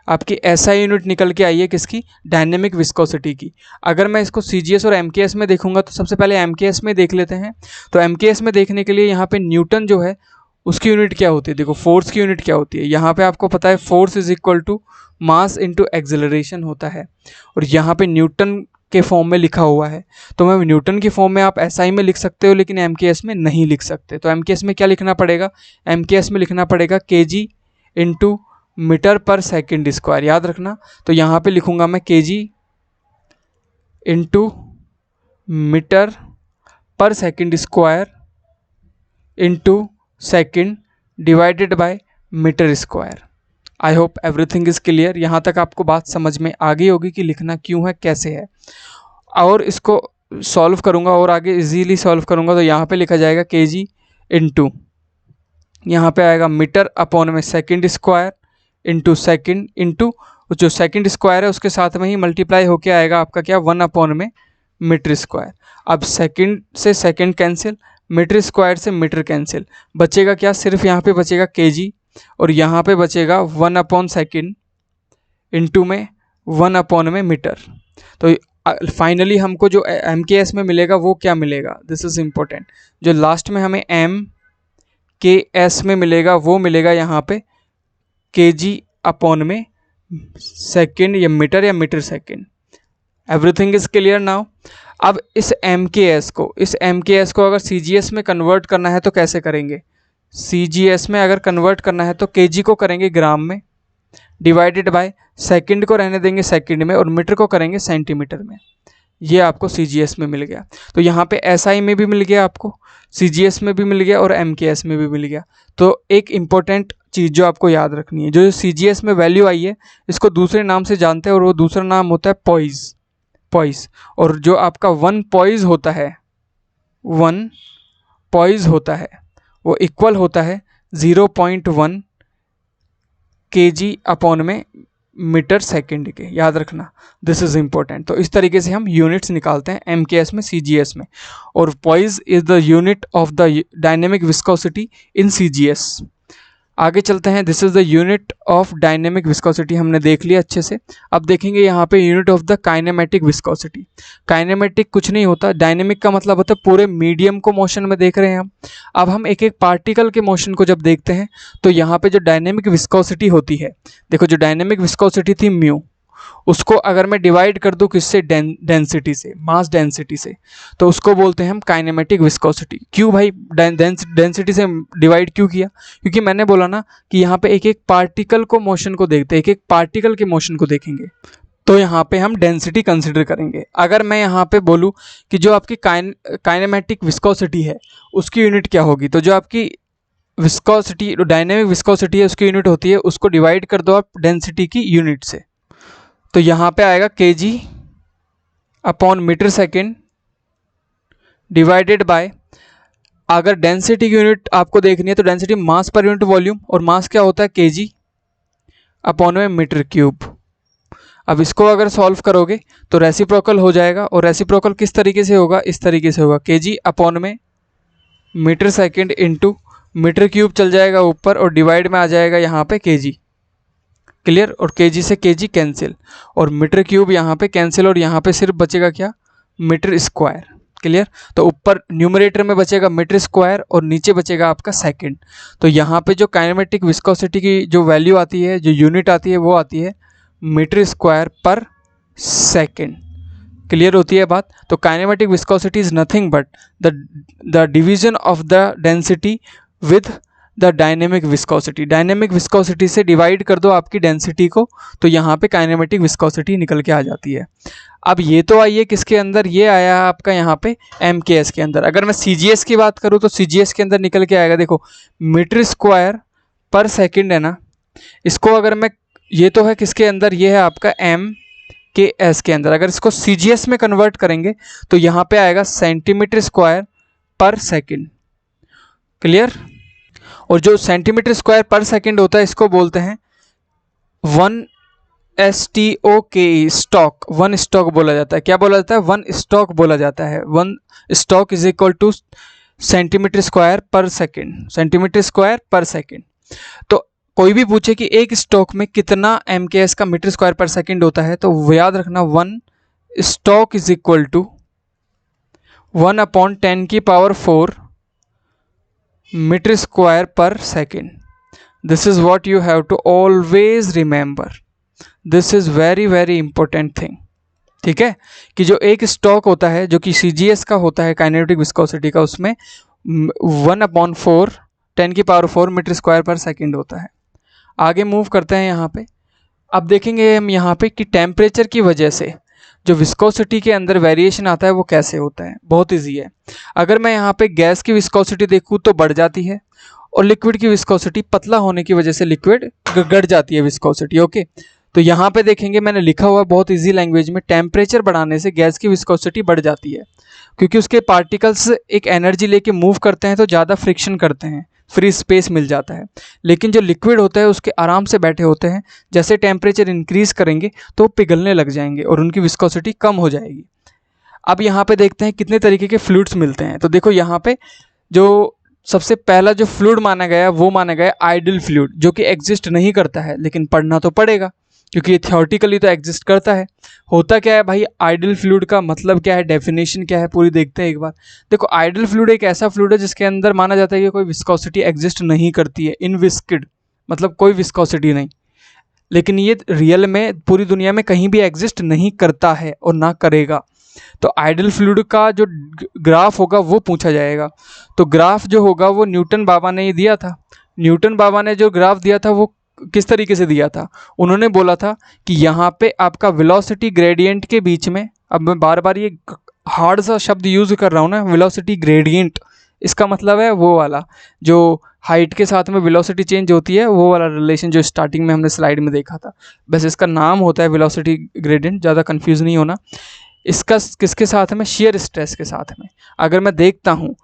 आपकी SI यूनिट निकल के आई है किसकी, डायनेमिक विस्कोसिटी की। अगर मैं इसको CGS और MKS में देखूंगा तो सबसे पहले MKS में देख लेते हैं। तो MKS में देखने के लिए यहाँ पे न्यूटन जो है उसकी यूनिट क्या होती है, देखो फोर्स की यूनिट क्या होती है, यहाँ पे आपको पता है force is equal to mass into acceleration होता है, और यहाँ पे न्यूटन के फॉर्म में लिखा हुआ है। तो मैं न्यूटन की फॉर्म में आप SI में लिख सकते हो लेकिन MKS में नहीं लिख सकते। तो MKS में क्या लिखना पड़ेगा, MKS में लिखना पड़ेगा kg into metre per second square, याद रखना। तो यहाँ पे लिखूंगा मैं kg into metre per second square into second divided by metre square. I hope everything is clear. यहाँ तक आपको बात समझ में आ गई होगी कि लिखना क्यों है, कैसे है। और इसको सॉल्व करूँगा और आगे इजीली सॉल्व करूँगा, तो यहाँ पे लिखा जाएगा kg इंटू, यहाँ पे आएगा मीटर अपॉन में second square into second into जो सेकंड स्क्वायर है उसके साथ में ही मल्टीप्लाई होके आएगा आपका क्या 1 अपॉन में मीटर स्क्वायर। अब सेकंड से सेकंड कैंसिल, मीटर स्क्वायर से मीटर कैंसिल, बचेगा क्या, सिर्फ यहाँ पे बचेगा kg और यहाँ पे बचेगा 1 अपॉन सेकेंड इंटू में 1 अपॉन में मीटर। तो फाइनली हमको जो MKS में मिलेगा वो क्या मिलेगा, दिस इज इम्पोर्टेंट। जो लास्ट में हमें MKS में मिलेगा वो मिलेगा यहाँ पे kg अपॉन में सेकेंड या metre second. Everything is clear now. अब इस MKS को अगर CGS में कन्वर्ट करना है तो कैसे करेंगे, CGS में अगर कन्वर्ट करना है तो kg को करेंगे ग्राम में, डिवाइडेड बाय सेकंड को रहने देंगे सेकंड में और मीटर को करेंगे सेंटीमीटर में। ये आपको CGS में मिल गया। तो यहाँ पे SI में भी मिल गया, आपको CGS में भी मिल गया और MKS में भी मिल गया। तो एक इम्पॉर्टेंट चीज़ जो आपको याद रखनी है, जो CGS में वैल्यू आई है इसको दूसरे नाम से जानते हैं और वो दूसरा नाम होता है पॉइस। और जो आपका 1 पॉइस होता है वो इक्वल होता है 0.1 kg अपॉन में मीटर सेकेंड के, याद रखना, दिस इज इम्पोर्टेंट। तो इस तरीके से हम यूनिट्स निकालते हैं MKS में, CGS में। और poised is the unit of the dynamic viscosity in CGS। आगे चलते हैं, this is the unit of dynamic viscosity हमने देख लिया अच्छे से। अब देखेंगे यहाँ पे unit of the kinematic viscosity. Kinematic कुछ नहीं होता, डायनेमिक का मतलब होता है पूरे मीडियम को मोशन में देख रहे हैं हम। अब हम एक एक पार्टिकल के मोशन को जब देखते हैं तो यहाँ पे जो डायनेमिक विस्कोसिटी होती है, देखो जो डायनेमिक विस्कोसिटी थी म्यू, उसको अगर मैं डिवाइड कर दूं किससे, डेंसिटी से, मास डेंसिटी से, तो उसको बोलते हैं हम काइनेमेटिक विस्कोसिटी। क्यों भाई डेंसिटी से डिवाइड क्यों किया, क्योंकि मैंने बोला ना कि यहाँ पे एक एक पार्टिकल को मोशन को देखते हैं, एक एक पार्टिकल के मोशन को देखेंगे तो यहाँ पे हम डेंसिटी कंसिडर करेंगे। अगर मैं यहाँ पे बोलूँ कि जो आपकी काइनेमेटिक विस्कोसिटी है उसकी यूनिट क्या होगी, तो जो आपकी विस्कोसिटी, डायनेमिक विस्कोसिटी है उसकी यूनिट होती है, उसको डिवाइड कर दो आप डेंसिटी की यूनिट से, तो यहाँ पे आएगा kg upon metre second divided by, अगर डेंसिटी की यूनिट आपको देखनी है तो density mass per unit volume, और मास क्या होता है kg अपॉन में मीटर क्यूब। अब इसको अगर सॉल्व करोगे तो रेसिप्रोकल हो जाएगा, और रेसिप्रोकल किस तरीके से होगा, इस तरीके से होगा, kg अपॉन में metre second into metre cube चल जाएगा ऊपर और डिवाइड में आ जाएगा यहाँ पे kg। क्लियर। और kg से kg कैंसिल और मीटर क्यूब यहाँ पे कैंसिल और यहाँ पे सिर्फ बचेगा क्या, मीटर स्क्वायर। क्लियर। तो ऊपर न्यूमरेटर में बचेगा मीटर स्क्वायर और नीचे बचेगा आपका सेकंड। तो यहाँ पे जो काइनेमेटिक विस्कोसिटी की जो वैल्यू आती है, जो यूनिट आती है, वो आती है metre square per second. Clear होती है बात। तो kinematic viscosity is nothing but the division of the density with the dynamic viscosity. Dynamic viscosity से डिवाइड कर दो आपकी डेंसिटी को, तो यहाँ पे काइनेमेटिक विस्कोसिटी निकल के आ जाती है। अब ये तो आई है किसके अंदर, ये आया है आपका यहाँ पे MKS के अंदर। अगर मैं CGS की बात करूँ तो CGS के अंदर निकल के आएगा, देखो मीटर स्क्वायर पर सेकेंड है ना, इसको अगर मैं, ये तो है किसके अंदर, ये है आपका MKS के अंदर। अगर इसको CGS में कन्वर्ट करेंगे तो यहाँ पे आएगा centimetre square per second. Clear. और जो सेंटीमीटर स्क्वायर पर सेकेंड होता है इसको बोलते हैं 1 STOKE, स्टॉक। 1 स्टॉक बोला जाता है। क्या बोला जाता है, 1 स्टॉक बोला जाता है। 1 stoke is equal two centimetre square per second, centimetre square per second. तो कोई भी पूछे कि एक स्टॉक में कितना MKS का मीटर स्क्वायर पर सेकेंड होता है, तो वो याद रखना 1 stoke is equal to 1 upon 10 की power 4 metre square per second. This is what you have to always remember, this is very very important thing. ठीक है, कि जो एक स्टॉक होता है जो कि CGS का होता है काइनेमेटिक विस्कोसिटी का, उसमें 1/4 10 की power 4 metre square per second होता है। आगे मूव करते हैं यहाँ पे। अब देखेंगे हम यहाँ पे कि टेम्परेचर की वजह से जो विस्कोसिटी के अंदर वेरिएशन आता है वो कैसे होता है। बहुत ईजी है। अगर मैं यहाँ पे गैस की विस्कोसिटी देखूँ तो बढ़ जाती है, और लिक्विड की विस्कोसिटी पतला होने की वजह से लिक्विड घट जाती है विस्कोसिटी। ओके, तो यहाँ पे देखेंगे मैंने लिखा हुआ बहुत इजी लैंग्वेज में, टेम्परेचर बढ़ाने से गैस की विस्कोसिटी बढ़ जाती है, क्योंकि उसके पार्टिकल्स एक एनर्जी लेके मूव करते हैं तो ज़्यादा फ्रिक्शन करते हैं, फ्री स्पेस मिल जाता है। लेकिन जो लिक्विड होता है उसके आराम से बैठे होते हैं, जैसे टेम्परेचर इंक्रीज करेंगे तो पिघलने लग जाएंगे और उनकी विस्कोसिटी कम हो जाएगी। अब यहाँ पे देखते हैं कितने तरीके के फ्लूइड्स मिलते हैं। तो देखो यहाँ पे जो सबसे पहला जो फ्लूइड माना गया वो माना गया आइडल फ्लूइड, जो कि एग्जिस्ट नहीं करता है, लेकिन पढ़ना तो पड़ेगा क्योंकि ये थियोरेटिकली तो एग्जिस्ट करता है। होता क्या है भाई, आइडल फ्लूइड का मतलब क्या है, डेफिनेशन क्या है, पूरी देखते हैं एक बार। देखो आइडल फ्लूइड एक ऐसा फ्लूइड है जिसके अंदर माना जाता है कि कोई विस्कोसिटी एग्जिस्ट नहीं करती है, इनविस्किड, मतलब कोई विस्कोसिटी नहीं, लेकिन ये रियल में पूरी दुनिया में कहीं भी एग्जिस्ट नहीं करता है और ना करेगा। तो आइडल फ्लूइड का जो ग्राफ होगा वो पूछा जाएगा। तो ग्राफ जो होगा वो न्यूटन बाबा ने ही दिया था। न्यूटन बाबा ने जो ग्राफ दिया था वो किस तरीके से दिया था, उन्होंने बोला था कि यहाँ पे आपका वेलोसिटी ग्रेडियंट के बीच में, अब मैं बार बार ये हार्ड सा शब्द यूज कर रहा हूँ ना, वेलोसिटी ग्रेडियंट, इसका मतलब है वो वाला जो हाइट के साथ में वेलोसिटी चेंज होती है, वो वाला रिलेशन जो स्टार्टिंग में हमने स्लाइड में देखा था। बस इसका नाम होता है वेलोसिटी ग्रेडियंट, ज़्यादा कंफ्यूज नहीं होना। इसका किसके साथ में, शेयर स्ट्रेस के साथ में। अगर मैं देखता हूँ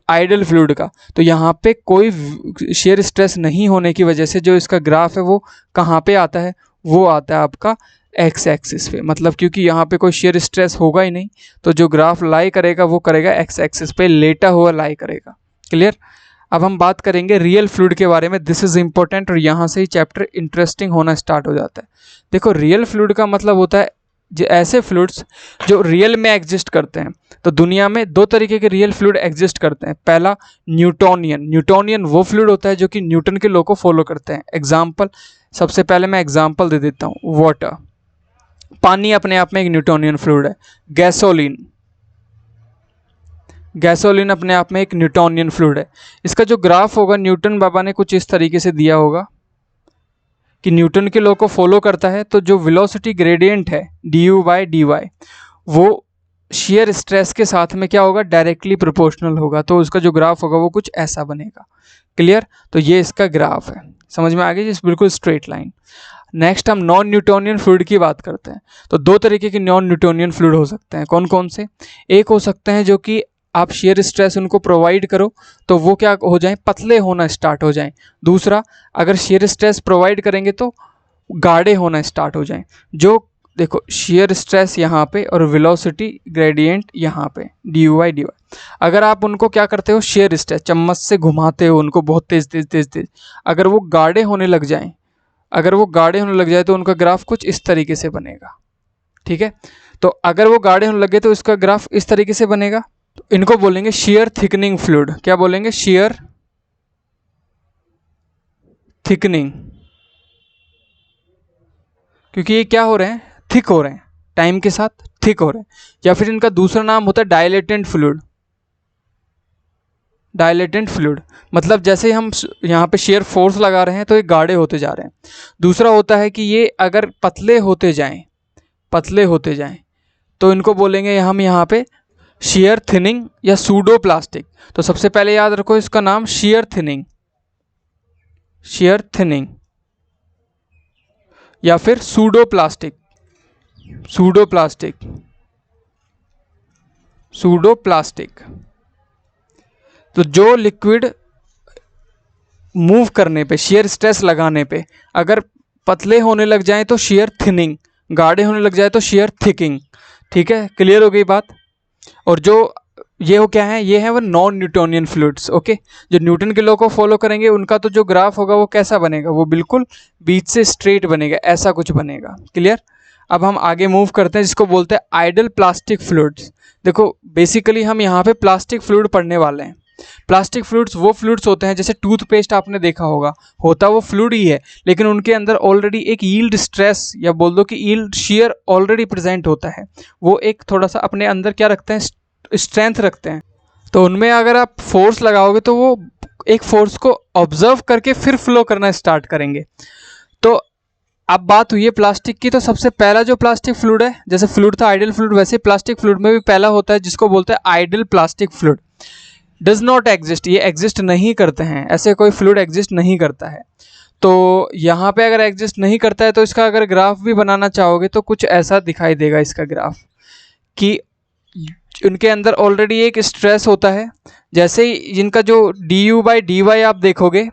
आइडल फ्लूइड का, तो यहाँ पे कोई शेयर स्ट्रेस नहीं होने की वजह से जो इसका ग्राफ है वो कहाँ पे आता है, वो आता है आपका एक्स एक्सिस पे। मतलब क्योंकि यहाँ पे कोई शेयर स्ट्रेस होगा ही नहीं, तो जो ग्राफ लाई करेगा वो करेगा एक्स एक्सिस पे, लेटा हुआ लाई करेगा। क्लियर। अब हम बात करेंगे रियल फ्लूइड के बारे में। दिस इज इंपॉर्टेंट, और यहाँ से ही चैप्टर इंटरेस्टिंग होना स्टार्ट हो जाता है। देखो रियल फ्लूइड का मतलब होता है जो ऐसे फ्लूइड्स जो रियल में एग्जिस्ट करते हैं। तो दुनिया में दो तरीके के रियल फ्लूइड एग्जिस्ट करते हैं। पहला न्यूटोनियन, न्यूटोनियन वो फ्लूइड होता है जो कि न्यूटन के लॉ को फॉलो करते हैं। एग्जाम्पल, सबसे पहले मैं एग्जाम्पल दे देता हूँ। वाटर, पानी अपने आप में एक न्यूटोनियन फ्लूइड है। गैसोलीन, गैसोलीन अपने आप में एक न्यूटोनियन फ्लूइड है। इसका जो ग्राफ होगा न्यूटन बाबा ने कुछ इस तरीके से दिया होगा कि न्यूटन के लॉ को फॉलो करता है, तो जो वेलोसिटी ग्रेडियंट है dy/dy वो शेयर स्ट्रेस के साथ में क्या होगा, डायरेक्टली प्रोपोर्शनल होगा। तो उसका जो ग्राफ होगा वो कुछ ऐसा बनेगा। क्लियर। तो ये इसका ग्राफ है, समझ में आ गई, जिस बिल्कुल स्ट्रेट लाइन। नेक्स्ट हम नॉन न्यूटोनियन फ्लूइड की बात करते हैं। तो दो तरीके के नॉन न्यूटोनियन फ्लूइड हो सकते हैं। कौन कौन से? एक हो सकते हैं जो कि आप शेयर स्ट्रेस उनको प्रोवाइड करो तो वो क्या हो जाए, पतले होना स्टार्ट हो जाएं। दूसरा, अगर शेयर स्ट्रेस प्रोवाइड करेंगे तो गाढ़े होना स्टार्ट हो जाएं। जो देखो शेयर स्ट्रेस यहाँ पे और वेलोसिटी ग्रेडियंट यहाँ पे dy/dy, अगर आप उनको क्या करते हो, शेयर स्ट्रेस चम्मच से घुमाते हो उनको बहुत तेज तेज तेज तेज, अगर वो गाढ़े होने लग जाएं, अगर वो गाढ़े होने लग जाए तो उनका ग्राफ कुछ इस तरीके से बनेगा। ठीक है। तो अगर वो गाढ़े होने लगे तो इसका ग्राफ इस तरीके से बनेगा। तो इनको बोलेंगे शेयर थिकनिंग फ्लूइड। क्या बोलेंगे? शेयर थिकनिंग, क्योंकि ये क्या हो रहे हैं, थिक हो रहे हैं, टाइम के साथ थिक हो रहे हैं। या फिर इनका दूसरा नाम होता है डायलेटेंट फ्लूइड। डायलेटेंट फ्लूइड मतलब जैसे हम यहाँ पे शेयर फोर्स लगा रहे हैं तो ये गाढ़े होते जा रहे हैं। दूसरा होता है कि ये अगर पतले होते जाएं, पतले होते जाएं, तो इनको बोलेंगे हम यहाँ पे शेयर थिनिंग या सूडो प्लास्टिक। तो सबसे पहले याद रखो इसका नाम शेयर थिनिंग, शेयर थिनिंग या फिर pseudo plastic, pseudo plastic, pseudo plastic. तो जो लिक्विड मूव करने पे, शेयर स्ट्रेस लगाने पे अगर पतले होने लग जाए तो शेयर थिनिंग, गाढ़े होने लग जाए तो शेयर थिकिंग। ठीक है, क्लियर हो गई बात। और जो ये हो क्या है, ये है वो नॉन न्यूटोनियन फ्लूइड्स। ओके, जो न्यूटन के लॉ को फॉलो करेंगे उनका तो जो ग्राफ होगा वो कैसा बनेगा, वो बिल्कुल बीच से स्ट्रेट बनेगा, ऐसा कुछ बनेगा। क्लियर। अब हम आगे मूव करते हैं जिसको बोलते हैं आइडल प्लास्टिक फ्लूइड्स। देखो बेसिकली हम यहाँ पे प्लास्टिक फ्लूइड पढ़ने वाले हैं। प्लास्टिक फ्लूइड्स वो फ्लूइड्स होते हैं, जैसे टूथपेस्ट आपने देखा होगा, होता वो फ्लूइड ही है, लेकिन उनके अंदर ऑलरेडी एक यील्ड स्ट्रेस या बोल दो कि यील्ड शेयर ऑलरेडी प्रेजेंट होता है। वो एक थोड़ा सा अपने अंदर क्या रखते हैं, स्ट्रेंथ रखते हैं। तो उनमें अगर आप फोर्स लगाओगे तो वो एक फोर्स को ऑब्जर्व करके फिर फ्लो करना स्टार्ट करेंगे। तो अब बात हुई है प्लास्टिक की, तो सबसे पहला जो प्लास्टिक फ्लूइड है, जैसे फ्लूइड था आइडल फ्लूइड, वैसे प्लास्टिक फ्लूइड में भी पहला होता है जिसको बोलते हैं ideal plastic fluid. Does not exist, ये एग्जिस्ट नहीं करते हैं, ऐसे कोई फ्लूइड एग्जिस्ट नहीं करता है। तो यहाँ पे अगर एग्जिस्ट नहीं करता है तो इसका अगर ग्राफ भी बनाना चाहोगे तो कुछ ऐसा दिखाई देगा इसका ग्राफ, कि उनके अंदर ऑलरेडी एक स्ट्रेस होता है। जैसे ही इनका जो du/dy आप देखोगे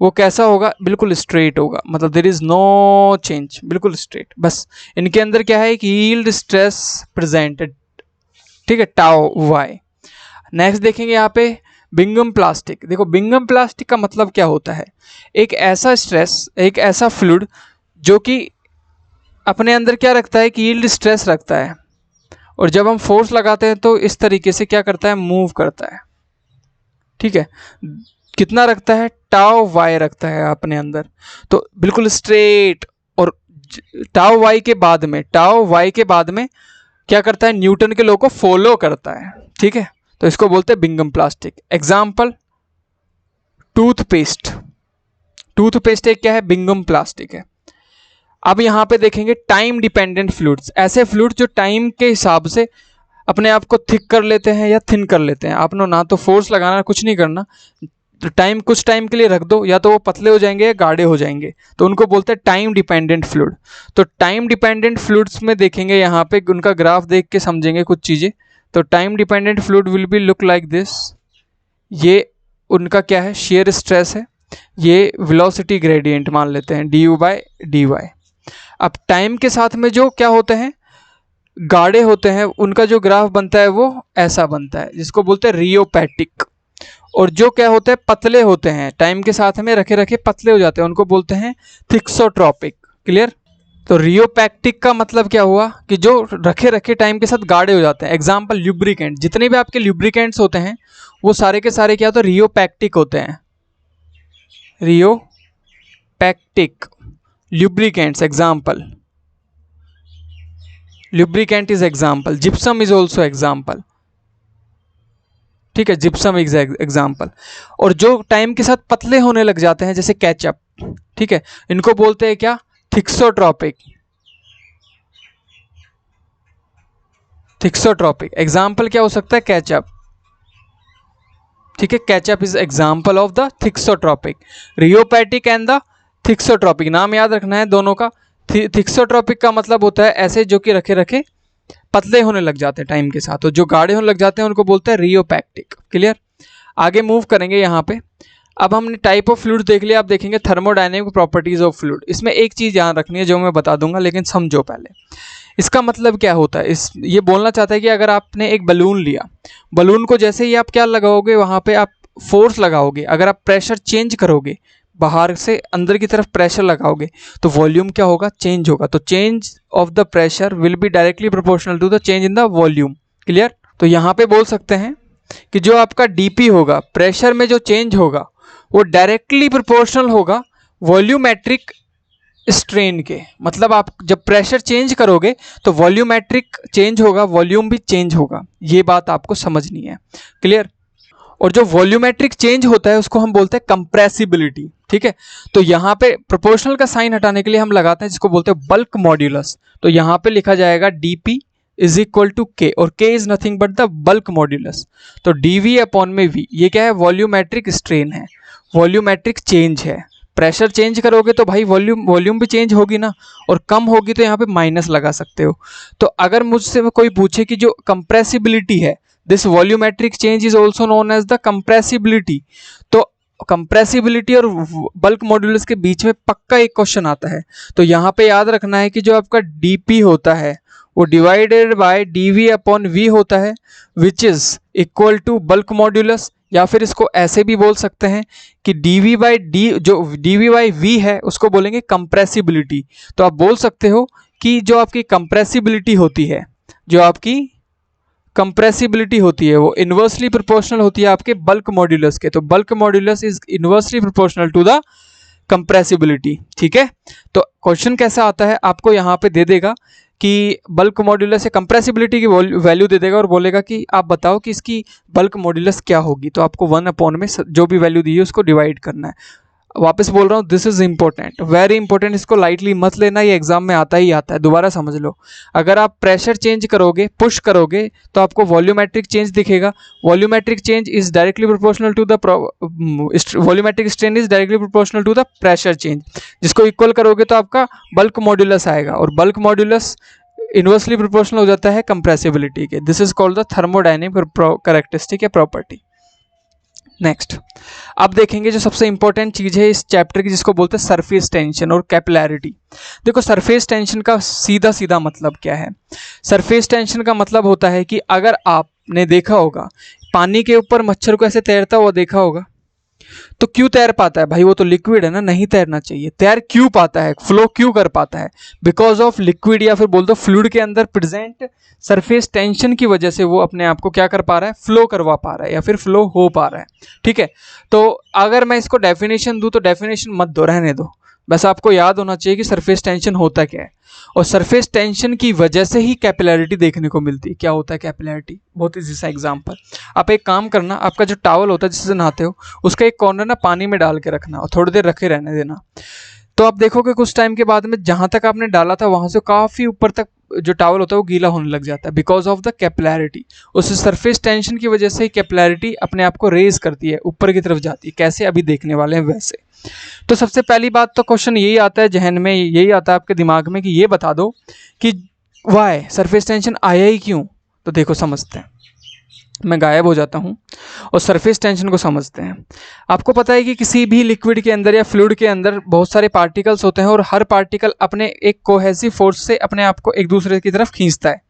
वो कैसा होगा, बिल्कुल स्ट्रेट होगा, मतलब देयर इज नो चेंज, बिल्कुल स्ट्रेट। बस इनके अंदर क्या है कि यील्ड स्ट्रेस प्रेजेंटेड, ठीक है, टाउ वाई। नेक्स्ट देखेंगे यहाँ पे बिंगम प्लास्टिक। देखो बिंगम प्लास्टिक का मतलब क्या होता है, एक ऐसा स्ट्रेस, एक ऐसा फ्लूइड जो कि अपने अंदर क्या रखता है कि यील्ड स्ट्रेस रखता है, और जब हम फोर्स लगाते हैं तो इस तरीके से क्या करता है, मूव करता है, ठीक है। कितना रखता है, टाउ वाई रखता है अपने अंदर, तो बिल्कुल स्ट्रेट। और टाउ वाई के बाद में क्या करता है, न्यूटन के लॉ को फॉलो करता है, ठीक है। तो इसको बोलते हैं Bingham plastic. Example toothpaste, toothpaste एक क्या है, बिंगम प्लास्टिक है। अब यहाँ पे देखेंगे टाइम डिपेंडेंट फ्लूइड्स, ऐसे फ्लूइड जो टाइम के हिसाब से अपने आप को थिक कर लेते हैं या थिन कर लेते हैं। आपने ना तो फोर्स लगाना, कुछ नहीं करना, तो टाइम कुछ टाइम के लिए रख दो, या तो वो पतले हो जाएंगे या गाढ़े हो जाएंगे, तो उनको बोलते हैं टाइम डिपेंडेंट फ्लूइड। तो टाइम डिपेंडेंट फ्लूइड्स में देखेंगे यहाँ पे उनका ग्राफ देख के समझेंगे कुछ चीज़ें। तो time dependent fluid will be look like this, ये उनका क्या है, शेयर स्ट्रेस है, ये वेलोसिटी ग्रेडियंट मान लेते हैं du/dy। अब टाइम के साथ में जो क्या होते हैं, गाढ़े होते हैं, उनका जो ग्राफ बनता है वो ऐसा बनता है, जिसको बोलते हैं रियोपैटिक। और जो क्या होते हैं, पतले होते हैं, टाइम के साथ में रखे रखे पतले हो जाते हैं, उनको बोलते हैं थिक्सोट्रोपिक। क्लियर। तो रियोपैक्टिक का मतलब क्या हुआ कि जो रखे रखे टाइम के साथ गाढ़े हो जाते हैं। एग्जाम्पल ल्यूब्रिकेंट, जितने भी आपके ल्यूब्रिकेंट्स होते हैं वो सारे के सारे क्या होते हैं, रियोपैक्टिक होते हैं, rheopectic lubricants। example lubricant is example, gypsum is also example, ठीक है, gypsum is example। और जो टाइम के साथ पतले होने लग जाते हैं जैसे केचप, ठीक है, इनको बोलते हैं क्या, थिक्सोट्रोपिक। थिक्सोट्रोपिक एग्जाम्पल क्या हो सकता है, केचप, ठीक है, ketchup is example of the thixotropic. रियोपैटिक and the thixotropic, नाम याद रखना है दोनों का। थिक्सोट्रोपिक का मतलब होता है ऐसे जो कि रखे रखे पतले होने लग जाते हैं टाइम के साथ, और जो गाढ़े होने लग जाते हैं उनको बोलते हैं रियोपैक्टिक। क्लियर। आगे मूव करेंगे यहाँ पे। अब हमने टाइप ऑफ फ्लूइड देख लिया, अब देखेंगे थर्मोडायनेमिक प्रॉपर्टीज ऑफ फ्लूइड। इसमें एक चीज़ ध्यान रखनी है जो मैं बता दूंगा, लेकिन समझो पहले इसका मतलब क्या होता है। ये बोलना चाहता है कि अगर आपने एक बलून लिया, बलून को जैसे ही आप क्या लगाओगे, वहाँ पे आप फोर्स लगाओगे, अगर आप प्रेशर चेंज करोगे, बाहर से अंदर की तरफ प्रेशर लगाओगे, तो वॉल्यूम क्या होगा, चेंज होगा। तो change of the pressure will be directly proportional to the change in the volume. Clear. तो यहाँ पे बोल सकते हैं कि जो आपका डीपी होगा, प्रेशर में जो चेंज होगा, वो डायरेक्टली प्रोपोर्शनल होगा वॉल्यूमेट्रिक स्ट्रेन के। मतलब आप जब प्रेशर चेंज करोगे तो वॉल्यूमेट्रिक चेंज होगा, वॉल्यूम भी चेंज होगा। ये बात आपको समझनी है। क्लियर। और जो वॉल्यूमेट्रिक चेंज होता है उसको हम बोलते हैं कंप्रेसिबिलिटी, ठीक है। तो यहाँ पे प्रोपोर्शनल का साइन हटाने के लिए हम लगाते हैं जिसको बोलते हैं बल्क मॉड्यूलस। तो यहाँ पे लिखा जाएगा dp is equal to k, और k is nothing but the bulk modulus. तो dv अपॉन में v, ये क्या है, वॉल्यूमेट्रिक स्ट्रेन है, वॉल्यूमेट्रिक चेंज है। प्रेशर चेंज करोगे तो भाई वॉल्यूम भी चेंज होगी ना, और कम होगी तो यहाँ पे माइनस लगा सकते हो। तो अगर मुझसे कोई पूछे कि जो कंप्रेसिबिलिटी है, this volumetric change is also known as the compressibility, तो कंप्रेसिबिलिटी और बल्क मॉड्यूलस के बीच में पक्का एक क्वेश्चन आता है। तो यहाँ पे याद रखना है कि जो आपका dp होता है वो divided by dv upon v होता है, which is equal to bulk modulus. या फिर इसको ऐसे भी बोल सकते हैं कि जो dv बाई v है उसको बोलेंगे कंप्रेसिबिलिटी। तो आप बोल सकते हो कि जो आपकी कंप्रेसिबिलिटी होती है, जो आपकी कंप्रेसिबिलिटी होती है वो इन्वर्सली प्रोपोर्शनल होती है आपके बल्क मॉड्यूलस के। तो bulk modulus is inversely proportional to the compressibility, ठीक है। तो क्वेश्चन कैसा आता है, आपको यहाँ पे दे देगा कि बल्क मॉड्यूलस से कंप्रेसिबिलिटी की वैल्यू दे देगा और बोलेगा कि आप बताओ कि इसकी बल्क मॉड्यूलस क्या होगी। तो आपको 1 अपॉन में जो भी वैल्यू दी है उसको डिवाइड करना है। वापस बोल रहा हूँ, this is important, very important, इसको लाइटली मत लेना, ये एग्जाम में आता ही आता है, दोबारा समझ लो। अगर आप प्रेशर चेंज करोगे, पुश करोगे, तो आपको वॉल्यूमेट्रिक चेंज दिखेगा। Volumetric change is directly proportional to the volumetric strain is directly proportional to the pressure change, जिसको इक्वल करोगे तो आपका बल्क मॉड्यूलस आएगा, और बल्क मॉड्यूलस इनवर्सली प्रोपोर्शनल हो जाता है कंप्रेसिबिलिटी के। This is called the thermodynamic characteristic या प्रॉपर्टी। नेक्स्ट अब देखेंगे जो सबसे इंपॉर्टेंट चीज़ है इस चैप्टर की, जिसको बोलते हैं सरफेस टेंशन और कैपिलैरिटी। देखो सरफेस टेंशन का सीधा सीधा मतलब क्या है। सरफेस टेंशन का मतलब होता है कि अगर आपने देखा होगा पानी के ऊपर मच्छर को ऐसे तैरता हुआ देखा होगा, तो क्यों तैर पाता है भाई, वो तो लिक्विड है ना, नहीं तैरना चाहिए। तैर क्यों पाता है, फ्लो क्यों कर पाता है, बिकॉज ऑफ लिक्विड या फिर बोल दो फ्लूइड के अंदर प्रेजेंट सरफेस टेंशन की वजह से वो अपने आप को क्या कर पा रहा है, फ्लो करवा पा रहा है या फिर फ्लो हो पा रहा है। ठीक है, तो अगर मैं इसको डेफिनेशन दूं तो डेफिनेशन मत दो, रहने दो, बस आपको याद होना चाहिए कि सरफेस टेंशन होता क्या है, और सरफेस टेंशन की वजह से ही कैपिलैरिटी देखने को मिलती है। क्या होता है कैपिलैरिटी, बहुत इजी सा एग्जांपल। आप एक काम करना, आपका जो टॉवल होता है जिससे नहाते हो, उसका एक कॉर्नर ना पानी में डाल के रखना और थोड़ी देर रखे रहने देना, तो आप देखोगे कुछ टाइम के बाद में जहां तक आपने डाला था वहां से काफी ऊपर तक जो टॉवल होता है वो गीला होने लग जाता है, बिकॉज ऑफ द कैपिलैरिटी। उस सरफेस टेंशन की वजह से कैपिलैरिटी अपने आप को रेज करती है, ऊपर की तरफ जाती है। कैसे, अभी देखने वाले हैं वैसे। तो सबसे पहली बात तो क्वेश्चन यही आता है जहन में, यही आता है आपके दिमाग में कि ये बता दो कि वाई सरफेस टेंशन आया ही क्यों। तो देखो समझते हैं, मैं गायब हो जाता हूं और सरफेस टेंशन को समझते हैं। आपको पता है कि किसी भी लिक्विड के अंदर या फ्लूइड के अंदर बहुत सारे पार्टिकल्स होते हैं और हर पार्टिकल अपने एक कोहेसिव फोर्स से अपने आप को एक दूसरे की तरफ खींचता है,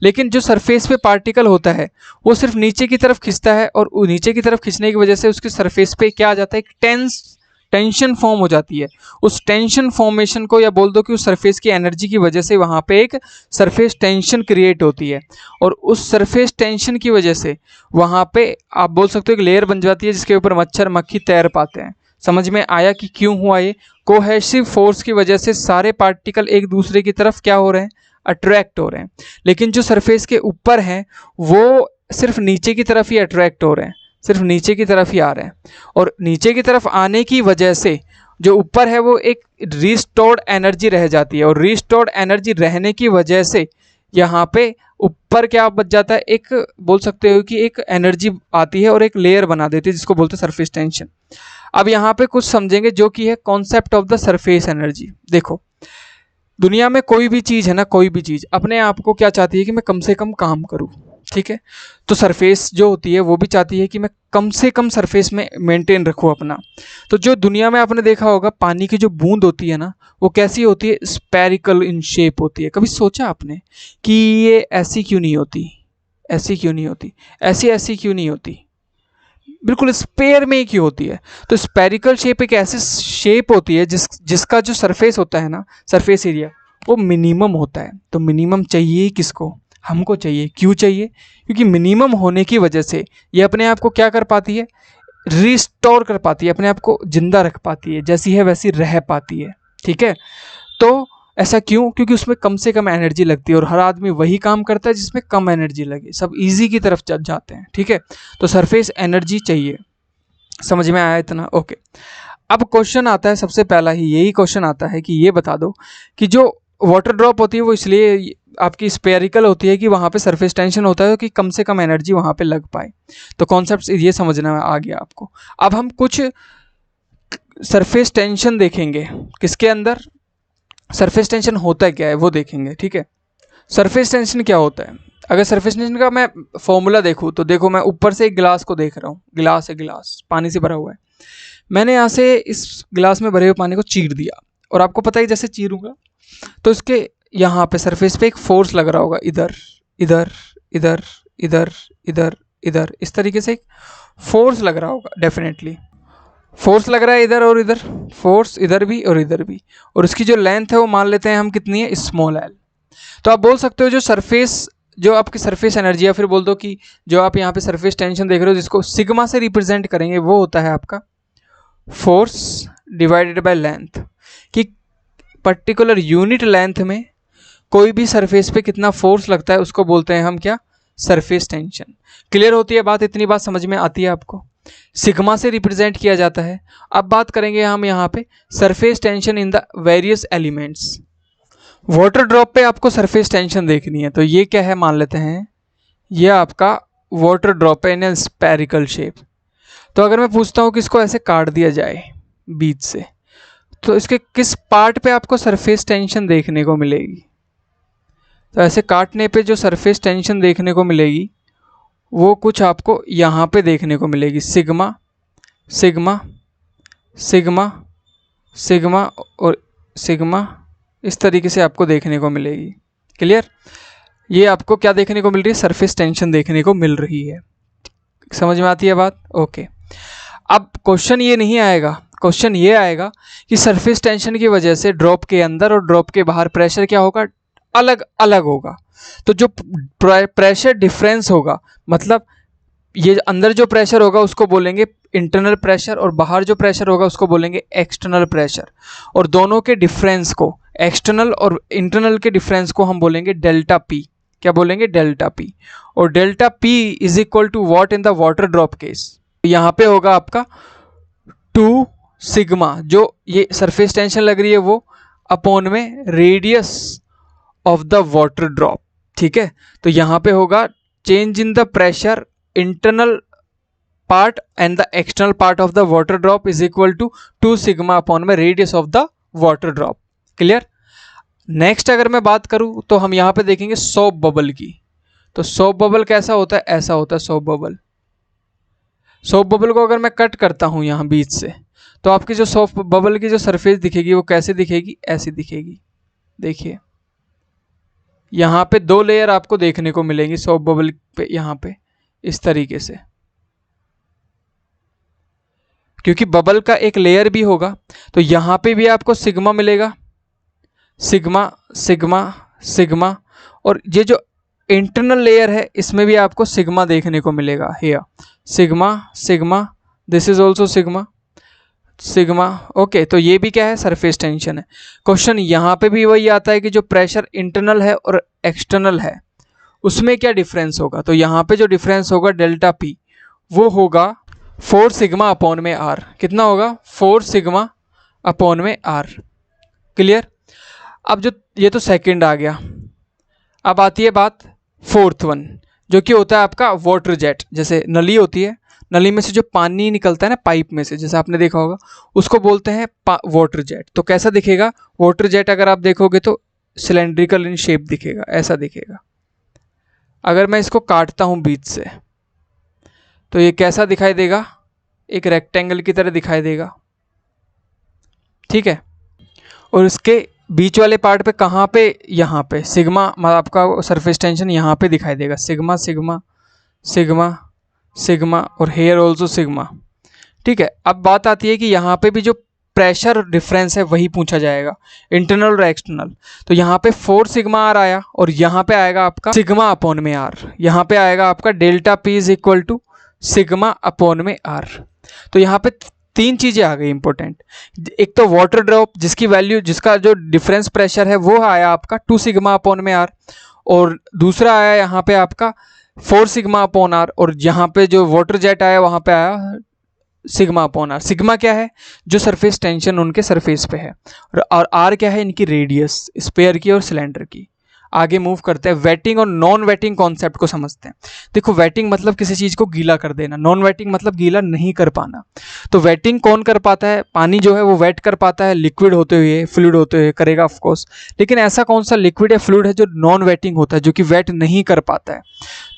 लेकिन जो सरफेस पे पार्टिकल होता है वो सिर्फ नीचे की तरफ खींचता है, और नीचे की तरफ खींचने की वजह से उसकी सरफेस पे क्या आ जाता है, एक टेंशन फॉर्म हो जाती है। उस टेंशन फॉर्मेशन को, या बोल दो कि उस सरफेस की एनर्जी की वजह से वहाँ पे एक सरफेस टेंशन क्रिएट होती है, और उस सरफेस टेंशन की वजह से वहाँ पे आप बोल सकते हो एक लेयर बन जाती है जिसके ऊपर मच्छर मक्खी तैर पाते हैं। समझ में आया कि क्यों हुआ ये, कोहेसिव फोर्स की वजह से सारे पार्टिकल एक दूसरे की तरफ क्या हो रहे हैं, अट्रैक्ट हो रहे हैं। लेकिन जो सरफेस के ऊपर हैं वो सिर्फ नीचे की तरफ ही अट्रैक्ट हो रहे हैं, सिर्फ नीचे की तरफ ही आ रहे हैं, और नीचे की तरफ आने की वजह से जो ऊपर है वो एक रिस्टोर्ड एनर्जी रह जाती है, और रिस्टोर्ड एनर्जी रहने की वजह से यहाँ पे ऊपर क्या बच जाता है, एक बोल सकते हो कि एक एनर्जी आती है और एक लेयर बना देती है जिसको बोलते हैं सरफेस टेंशन। अब यहाँ पे कुछ समझेंगे जो कि है concept of the surface energy. देखो दुनिया में कोई भी चीज़ है ना, कोई भी चीज़ अपने आप को क्या चाहती है कि मैं कम से कम काम करूँ, ठीक है। तो सरफेस जो होती है वो भी चाहती है कि मैं कम से कम सरफेस में मेंटेन रखूँ अपना। तो जो दुनिया में आपने देखा होगा पानी की जो बूंद होती है ना, वो कैसी होती है, स्पेरिकल इन शेप होती है। कभी सोचा आपने कि ये ऐसी क्यों नहीं होती, ऐसी क्यों नहीं होती, ऐसी क्यों नहीं होती, बिल्कुल स्पेयर में ही क्यों होती है। तो स्पेरिकल शेप एक ऐसी शेप होती है जिसका जो सरफेस होता है ना, सरफेस एरिया, वो मिनिमम होता है। तो मिनिमम चाहिए किसको, हमको चाहिए। क्यों चाहिए, क्योंकि मिनिमम होने की वजह से ये अपने आप को क्या कर पाती है, रिस्टोर कर पाती है, अपने आप को जिंदा रख पाती है, जैसी है वैसी रह पाती है, ठीक है। तो ऐसा क्यों, क्योंकि उसमें कम से कम एनर्जी लगती है, और हर आदमी वही काम करता है जिसमें कम एनर्जी लगे, सब इजी की तरफ चल जाते हैं, ठीक है। तो सरफेस एनर्जी चाहिए, समझ में आया इतना, ओके। अब क्वेश्चन आता है, सबसे पहला ही यही क्वेश्चन आता है कि ये बता दो कि जो वाटर ड्रॉप होती है वो इसलिए आपकी स्पेरिकल होती है कि वहाँ पे सरफेस टेंशन होता है कि कम से कम एनर्जी वहाँ पे लग पाए। तो कॉन्सेप्ट ये समझना आ गया आपको। अब हम कुछ सरफेस टेंशन देखेंगे, किसके अंदर सरफेस टेंशन होता है क्या है वो देखेंगे, ठीक है। सरफेस टेंशन क्या होता है, अगर सरफेस टेंशन का मैं फॉर्मूला देखूँ तो देखो मैं ऊपर से एक गिलास को देख रहा हूँ, गिलास है, गिलास पानी से भरा हुआ है। मैंने यहाँ से इस गिलास में भरे हुए पानी को चीर दिया, और आपको पता है जैसे चीरूंगा तो इसके यहाँ पे सरफेस पे एक फोर्स लग रहा होगा, इधर इधर इधर इधर इधर इधर, इस तरीके से एक फोर्स लग रहा होगा, डेफिनेटली फोर्स लग रहा है इधर और इधर, फोर्स इधर भी और इधर भी, और इसकी जो लेंथ है वो मान लेते हैं हम कितनी है, स्मॉल एल। तो आप बोल सकते हो जो सरफेस, जो आपकी सरफेस एनर्जी, या फिर बोल दो कि जो आप यहाँ पे सरफेस टेंशन देख रहे हो जिसको सिग्मा से रिप्रेजेंट करेंगे, वो होता है आपका फोर्स डिवाइडेड बाय लेंथ, कि पर्टिकुलर यूनिट लेंथ में कोई भी सरफेस पे कितना फोर्स लगता है उसको बोलते हैं हम क्या, सरफेस टेंशन। क्लियर होती है बात? इतनी बात समझ में आती है आपको? सिग्मा से रिप्रेजेंट किया जाता है। अब बात करेंगे हम यहाँ पे surface tension in the various elements. Water drop पे आपको सरफेस टेंशन देखनी है, तो ये क्या है मान लेते हैं, ये आपका वाटर ड्रॉप है इन स्पेरिकल शेप। तो अगर मैं पूछता हूँ कि इसको ऐसे काट दिया जाए बीच से, तो इसके किस पार्ट पे आपको सरफेस टेंशन देखने को मिलेगी? तो ऐसे काटने पे जो सरफेस टेंशन देखने को मिलेगी वो कुछ आपको यहाँ पे देखने को मिलेगी, सिग्मा सिग्मा सिग्मा सिग्मा और सिग्मा, इस तरीके से आपको देखने को मिलेगी। क्लियर? ये आपको क्या देखने को मिल रही है? सरफेस टेंशन देखने को मिल रही है। समझ में आती है बात? ओके। अब क्वेश्चन ये नहीं आएगा, क्वेश्चन ये आएगा कि सरफेस टेंशन की वजह से ड्रॉप के अंदर और ड्रॉप के बाहर प्रेशर क्या होगा? अलग अलग होगा। तो जो प्रेशर डिफरेंस होगा, मतलब ये अंदर जो प्रेशर होगा उसको बोलेंगे इंटरनल प्रेशर और बाहर जो प्रेशर होगा उसको बोलेंगे एक्सटर्नल प्रेशर। और दोनों के डिफरेंस को, एक्सटर्नल और इंटरनल के डिफरेंस को हम बोलेंगे डेल्टा पी। क्या बोलेंगे? Delta p. और delta p is equal to what in the water drop case? यहाँ पे होगा आपका 2 सिग्मा, जो ये सरफेस टेंशन लग रही है वो, अपॉन में radius of the water drop. ठीक है? तो यहाँ पे होगा change in the pressure internal part and the external part of the water drop is equal to 2 sigma upon में radius of the water drop. Clear? Next अगर मैं बात करूं तो हम यहाँ पे देखेंगे सोप बबल की। तो सोप बबल कैसा होता है? ऐसा होता है सोप बबल। सोप बबल को अगर मैं कट करता हूं यहाँ बीच से, तो आपकी जो सोप बबल की जो सरफेस दिखेगी वो कैसे दिखेगी? ऐसी दिखेगी। देखिए यहाँ पे 2 लेयर आपको देखने को मिलेंगी सोप बबल पे, यहाँ पे इस तरीके से, क्योंकि बबल का एक लेयर भी होगा। तो यहाँ पे भी आपको सिग्मा मिलेगा, सिग्मा सिग्मा सिग्मा, और ये जो इंटरनल लेयर है इसमें भी आपको सिग्मा देखने को मिलेगा। Here sigma sigma, this is also sigma sigma. Okay, तो ये भी क्या है? सरफेस टेंशन है। क्वेश्चन यहाँ पे भी वही आता है कि जो प्रेशर इंटरनल है और एक्सटर्नल है उसमें क्या डिफरेंस होगा? तो यहाँ पे जो डिफरेंस होगा डेल्टा पी, वो होगा 4 सिग्मा अपॉन में आर। कितना होगा? 4 सिग्मा अपॉन में आर। क्लियर? अब जो ये तो सेकंड आ गया। अब आती है बात फोर्थ वन, जो कि होता है आपका वाटर जेट। जैसे नली होती है, नली में से जो पानी निकलता है ना पाइप में से, जैसे आपने देखा होगा, उसको बोलते हैं वाटर जेट। तो कैसा दिखेगा वाटर जेट? अगर आप देखोगे तो सिलेंड्रिकल इन शेप दिखेगा, ऐसा दिखेगा। अगर मैं इसको काटता हूं बीच से तो ये कैसा दिखाई देगा? एक रेक्टेंगल की तरह दिखाई देगा। ठीक है? और इसके बीच वाले पार्ट पे कहाँ पे? यहाँ पे सिग्मा, आपका सरफेस टेंशन यहाँ पे दिखाई देगा, सिग्मा सिग्मा सिग्मा सिग्मा और हेयर ऑल्सो सिग्मा। ठीक है? अब बात आती है कि यहाँ पे भी जो प्रेशर डिफरेंस है वही पूछा जाएगा, इंटरनल और एक्सटर्नल। तो यहाँ पे 4 सिग्मा आर आया और यहाँ पे आएगा आपका सिग्मा अपॉन में आर। यहाँ पे आएगा आपका delta p is equal to sigma upon में आर। तो यहाँ पे 3 चीजें आ गई इंपॉर्टेंट। एक तो वाटर ड्रॉप जिसकी वैल्यू, जिसका जो डिफरेंस प्रेशर है वो आया आपका 2 सिग्मा अपॉन में आर, और दूसरा आया यहाँ पे आपका 4 सिग्मा अपॉन आर, और यहाँ पे जो वाटर जेट आया वहाँ पे आया सिग्मा अपॉन आर। सिग्मा क्या है? जो सरफेस टेंशन उनके सरफेस पे है, और आर क्या है? इनकी रेडियस, स्पेयर की और सिलेंडर की। आगे मूव करते हैं, वेटिंग और नॉन वेटिंग कॉन्सेप्ट को समझते हैं। देखो, वेटिंग मतलब किसी चीज़ को गीला कर देना, नॉन वेटिंग मतलब गीला नहीं कर पाना। तो वेटिंग कौन कर पाता है? पानी जो है वो वेट कर पाता है लिक्विड होते हुए, फ्लूइड होते हुए करेगा ऑफकोर्स। लेकिन ऐसा कौन सा लिक्विड या फ्लूइड है जो नॉन वेटिंग होता है, जो कि वेट नहीं कर पाता है?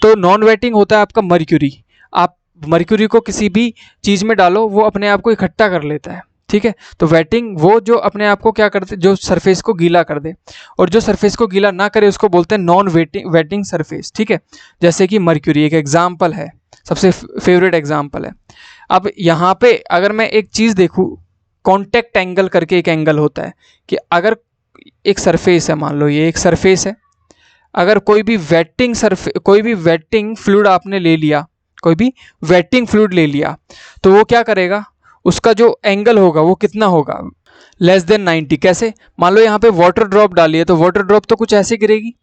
तो नॉन वेटिंग होता है आपका मर्क्यूरी। आप मर्क्यूरी को किसी भी चीज़ में डालो, वो अपने आप को इकट्ठा कर लेता है। ठीक है? तो वेटिंग वो जो अपने आप को क्या करते, जो सरफेस को गीला कर दे, और जो सरफेस को गीला ना करे उसको बोलते हैं नॉन वेटिंग सरफेस। ठीक है? जैसे कि मर्क्यूरी एक एग्जाम्पल है, सबसे फेवरेट एग्जाम्पल है। अब यहाँ पे अगर मैं एक चीज़ देखूँ, कॉन्टेक्ट एंगल करके एक एंगल होता है कि अगर एक सरफेस है, मान लो ये एक सरफेस है, अगर कोई भी वेटिंग फ्लूइड आपने ले लिया, कोई भी वेटिंग फ्लूइड ले लिया, तो वो क्या करेगा? उसका जो एंगल होगा वो कितना होगा? Less than 90। कैसे? मान लो यहाँ पे वाटर ड्रॉप डाली है, तो वाटर ड्रॉप तो कुछ ऐसे गिरेगी,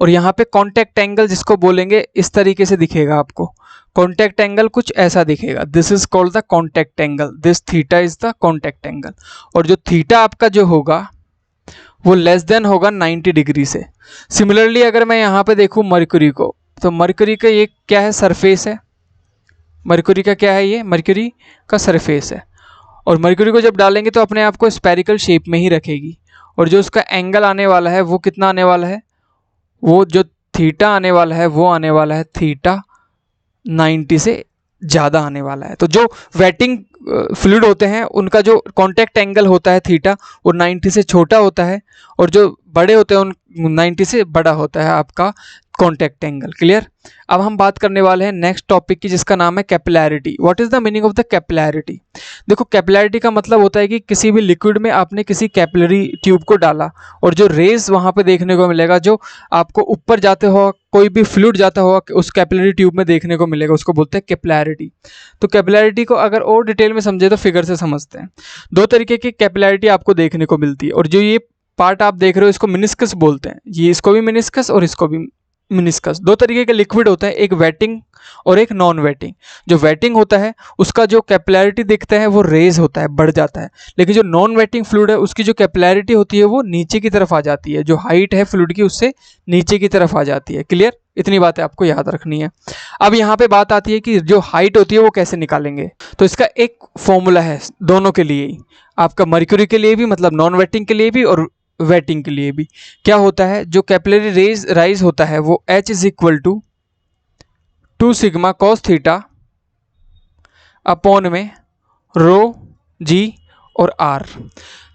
और यहाँ पे कॉन्टैक्ट एंगल जिसको बोलेंगे इस तरीके से दिखेगा आपको। कॉन्टैक्ट एंगल कुछ ऐसा दिखेगा, this is called the contact angle, this theta is the contact angle. और जो थीटा आपका जो होगा वो लेस देन होगा 90 डिग्री से। सिमिलरली अगर मैं यहाँ पे देखूँ मरकरी को, तो मरकरी का ये क्या है, सरफेस है। मरकरी का क्या है, ये मरकरी का सरफेस है। और मरकरी को जब डालेंगे तो अपने आप को स्पेरिकल शेप में ही रखेगी। और जो उसका एंगल आने वाला है वो कितना आने वाला है, वो जो थीटा आने वाला है वो आने वाला है थीटा 90 से ज़्यादा आने वाला है। तो जो वेटिंग फ्लूइड होते हैं उनका जो कॉन्टैक्ट एंगल होता है थीटा वो 90 से छोटा होता है, और जो बड़े होते हैं उन 90 से बड़ा होता है आपका कॉन्टैक्ट एंगल। क्लियर। अब हम बात करने वाले हैं नेक्स्ट टॉपिक की जिसका नाम है capillarity. What is the meaning of the capillarity. देखो कैपिलैरिटी का मतलब होता है कि किसी भी लिक्विड में आपने किसी कैपिलरी ट्यूब को डाला और जो रेज वहां पे देखने को मिलेगा, जो आपको ऊपर जाते हो कोई भी फ्लूइड जाता हुआ उस कैपिलरी ट्यूब में देखने को मिलेगा, उसको बोलते हैं कैपिलैरिटी। तो कैपिलैरिटी को अगर और डिटेल में समझे तो फिगर से समझते हैं। दो तरीके की कैपिलैरिटी आपको देखने को मिलती है, और जो ये पार्ट आप देख रहे हो इसको मिनिस्कस बोलते हैं। ये इसको भी मिनिस्कस और इसको भी मिनिस्कस। दो तरीके के लिक्विड होता है, एक वेटिंग और एक नॉन वेटिंग। जो वेटिंग होता है उसका जो कैपिलैरिटी दिखता है वो रेज होता है, बढ़ जाता है। लेकिन जो नॉन वेटिंग फ्लूइड है उसकी जो कैपिलैरिटी होती है वो नीचे की तरफ आ जाती है, जो हाइट है फ्लूइड की उससे नीचे की तरफ आ जाती है। क्लियर। इतनी बातें आपको याद रखनी है। अब यहाँ पे बात आती है कि जो हाइट होती है वो कैसे निकालेंगे। तो इसका एक फॉर्मूला है दोनों के लिए ही, आपका मर्क्यूरी के लिए भी, मतलब नॉन वेटिंग के लिए भी और वेटिंग के लिए भी। क्या होता है, जो कैपिलरी रेज राइज होता है वो H is equal to 2 sigma cos theta upon में रो जी और R।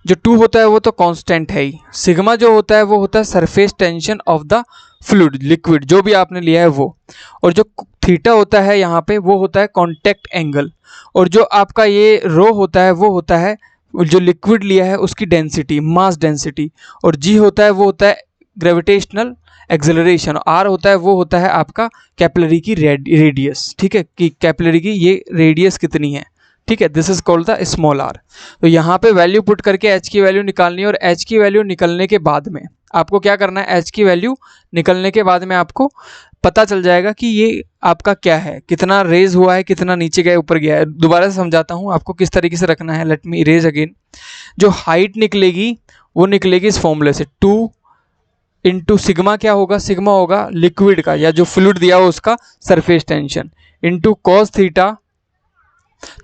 जो 2 होता है वो तो कांस्टेंट है ही। सिग्मा जो होता है वो होता है surface tension of the fluid, liquid जो भी आपने लिया है वो। और जो थीटा होता है यहाँ पे वो होता है कॉन्टैक्ट एंगल। और जो आपका ये रो होता है वो होता है जो लिक्विड लिया है उसकी डेंसिटी, मास डेंसिटी। और जी होता है वो होता है ग्रेविटेशनल एक्सेलरेशन। आर होता है वो होता है आपका कैपिलरी की रेडियस। ठीक है, कि कैपिलरी की ये रेडियस कितनी है। ठीक है, this is called the small r. तो यहाँ पे वैल्यू पुट करके एच की वैल्यू निकालनी है, और एच की वैल्यू निकलने के बाद में आपको क्या करना है, एच की वैल्यू निकलने के बाद में आपको पता चल जाएगा कि ये आपका क्या है, कितना रेज हुआ है, कितना नीचे गया ऊपर गया है। दोबारा से समझाता हूँ आपको किस तरीके से रखना है। Let me erase again. जो हाइट निकलेगी वो निकलेगी इस फॉर्मूले से, 2 इंटू सिग्मा क्या होगा, सिग्मा होगा लिक्विड का या जो फ्लूइड दिया हो उसका surface tension, into cos theta.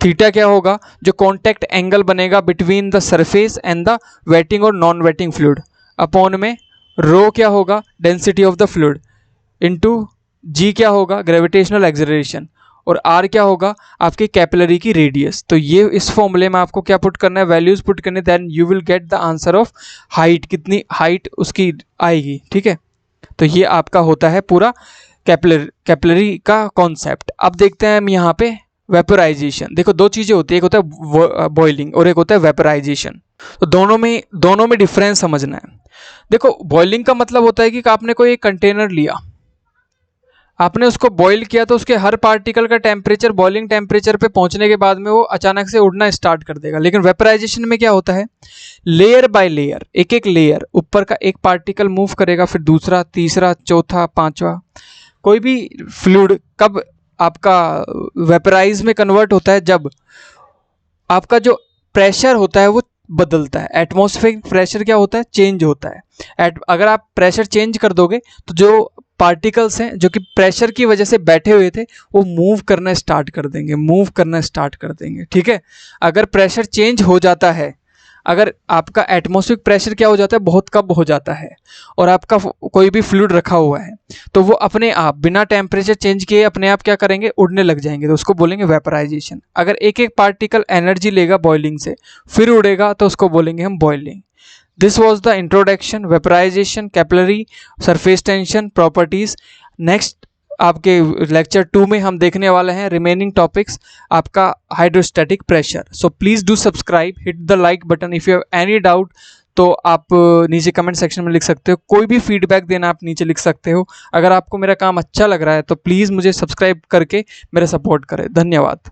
Theta क्या होगा, जो कॉन्टैक्ट एंगल बनेगा between the surface and the wetting और नॉन वेटिंग फ्लूइड, अपॉन में रो क्या होगा, density of the fluid, into g क्या होगा, ग्रेविटेशनल एक्सेलरेशन, और आर क्या होगा, आपकी कैपिलरी की रेडियस। तो ये इस फॉर्मूले में आपको क्या पुट करना है, वैल्यूज पुट करने, then you will get the answer of height, कितनी हाइट उसकी आएगी। ठीक है, तो ये आपका होता है पूरा कैपिलरी का कॉन्सेप्ट। अब देखते हैं हम यहाँ पे वेपोराइजेशन। देखो दो चीजें होती है, एक होता है बॉइलिंग और एक होता है वेपोराइजेशन। तो दोनों में डिफरेंस समझना है। देखो बॉइलिंग का मतलब होता है कि आपने कोई एक कंटेनर लिया, आपने उसको बॉईल किया, तो उसके हर पार्टिकल का टेम्परेचर बॉइलिंग टेम्परेचर पे पहुंचने के बाद में वो अचानक से उड़ना स्टार्ट कर देगा। लेकिन वेपोराइजेशन में क्या होता है, लेयर बाय लेयर, एक एक लेयर, ऊपर का एक पार्टिकल मूव करेगा, फिर दूसरा, तीसरा, चौथा, पांचवा। कोई भी फ्लूइड कब आपका वेपोराइज में कन्वर्ट होता है, जब आपका जो प्रेशर होता है वो बदलता है। एटमॉस्फेरिक प्रेशर क्या होता है, चेंज होता है। अगर आप प्रेशर चेंज कर दोगे तो जो पार्टिकल्स हैं जो कि प्रेशर की वजह से बैठे हुए थे वो मूव करना स्टार्ट कर देंगे। ठीक है, अगर प्रेशर चेंज हो जाता है, अगर आपका एटमॉस्फेरिक प्रेशर क्या हो जाता है, बहुत कम हो जाता है, और आपका कोई भी फ्लूइड रखा हुआ है, तो वो अपने आप बिना टेम्परेचर चेंज किए अपने आप क्या करेंगे, उड़ने लग जाएंगे। तो उसको बोलेंगे वेपोराइजेशन। अगर एक एक पार्टिकल एनर्जी लेगा बॉइलिंग से फिर उड़ेगा तो उसको बोलेंगे हम boiling. This was the introduction, vaporization, capillary, surface tension, properties. Next आपके लेक्चर 2 में हम देखने वाले हैं रिमेनिंग टॉपिक्स, आपका hydrostatic pressure. So please do subscribe, hit the like button. If you have any doubt तो आप नीचे कमेंट सेक्शन में लिख सकते हो, कोई भी फीडबैक देना आप नीचे लिख सकते हो। अगर आपको मेरा काम अच्छा लग रहा है तो प्लीज़ मुझे सब्सक्राइब करके मेरा सपोर्ट करें। धन्यवाद।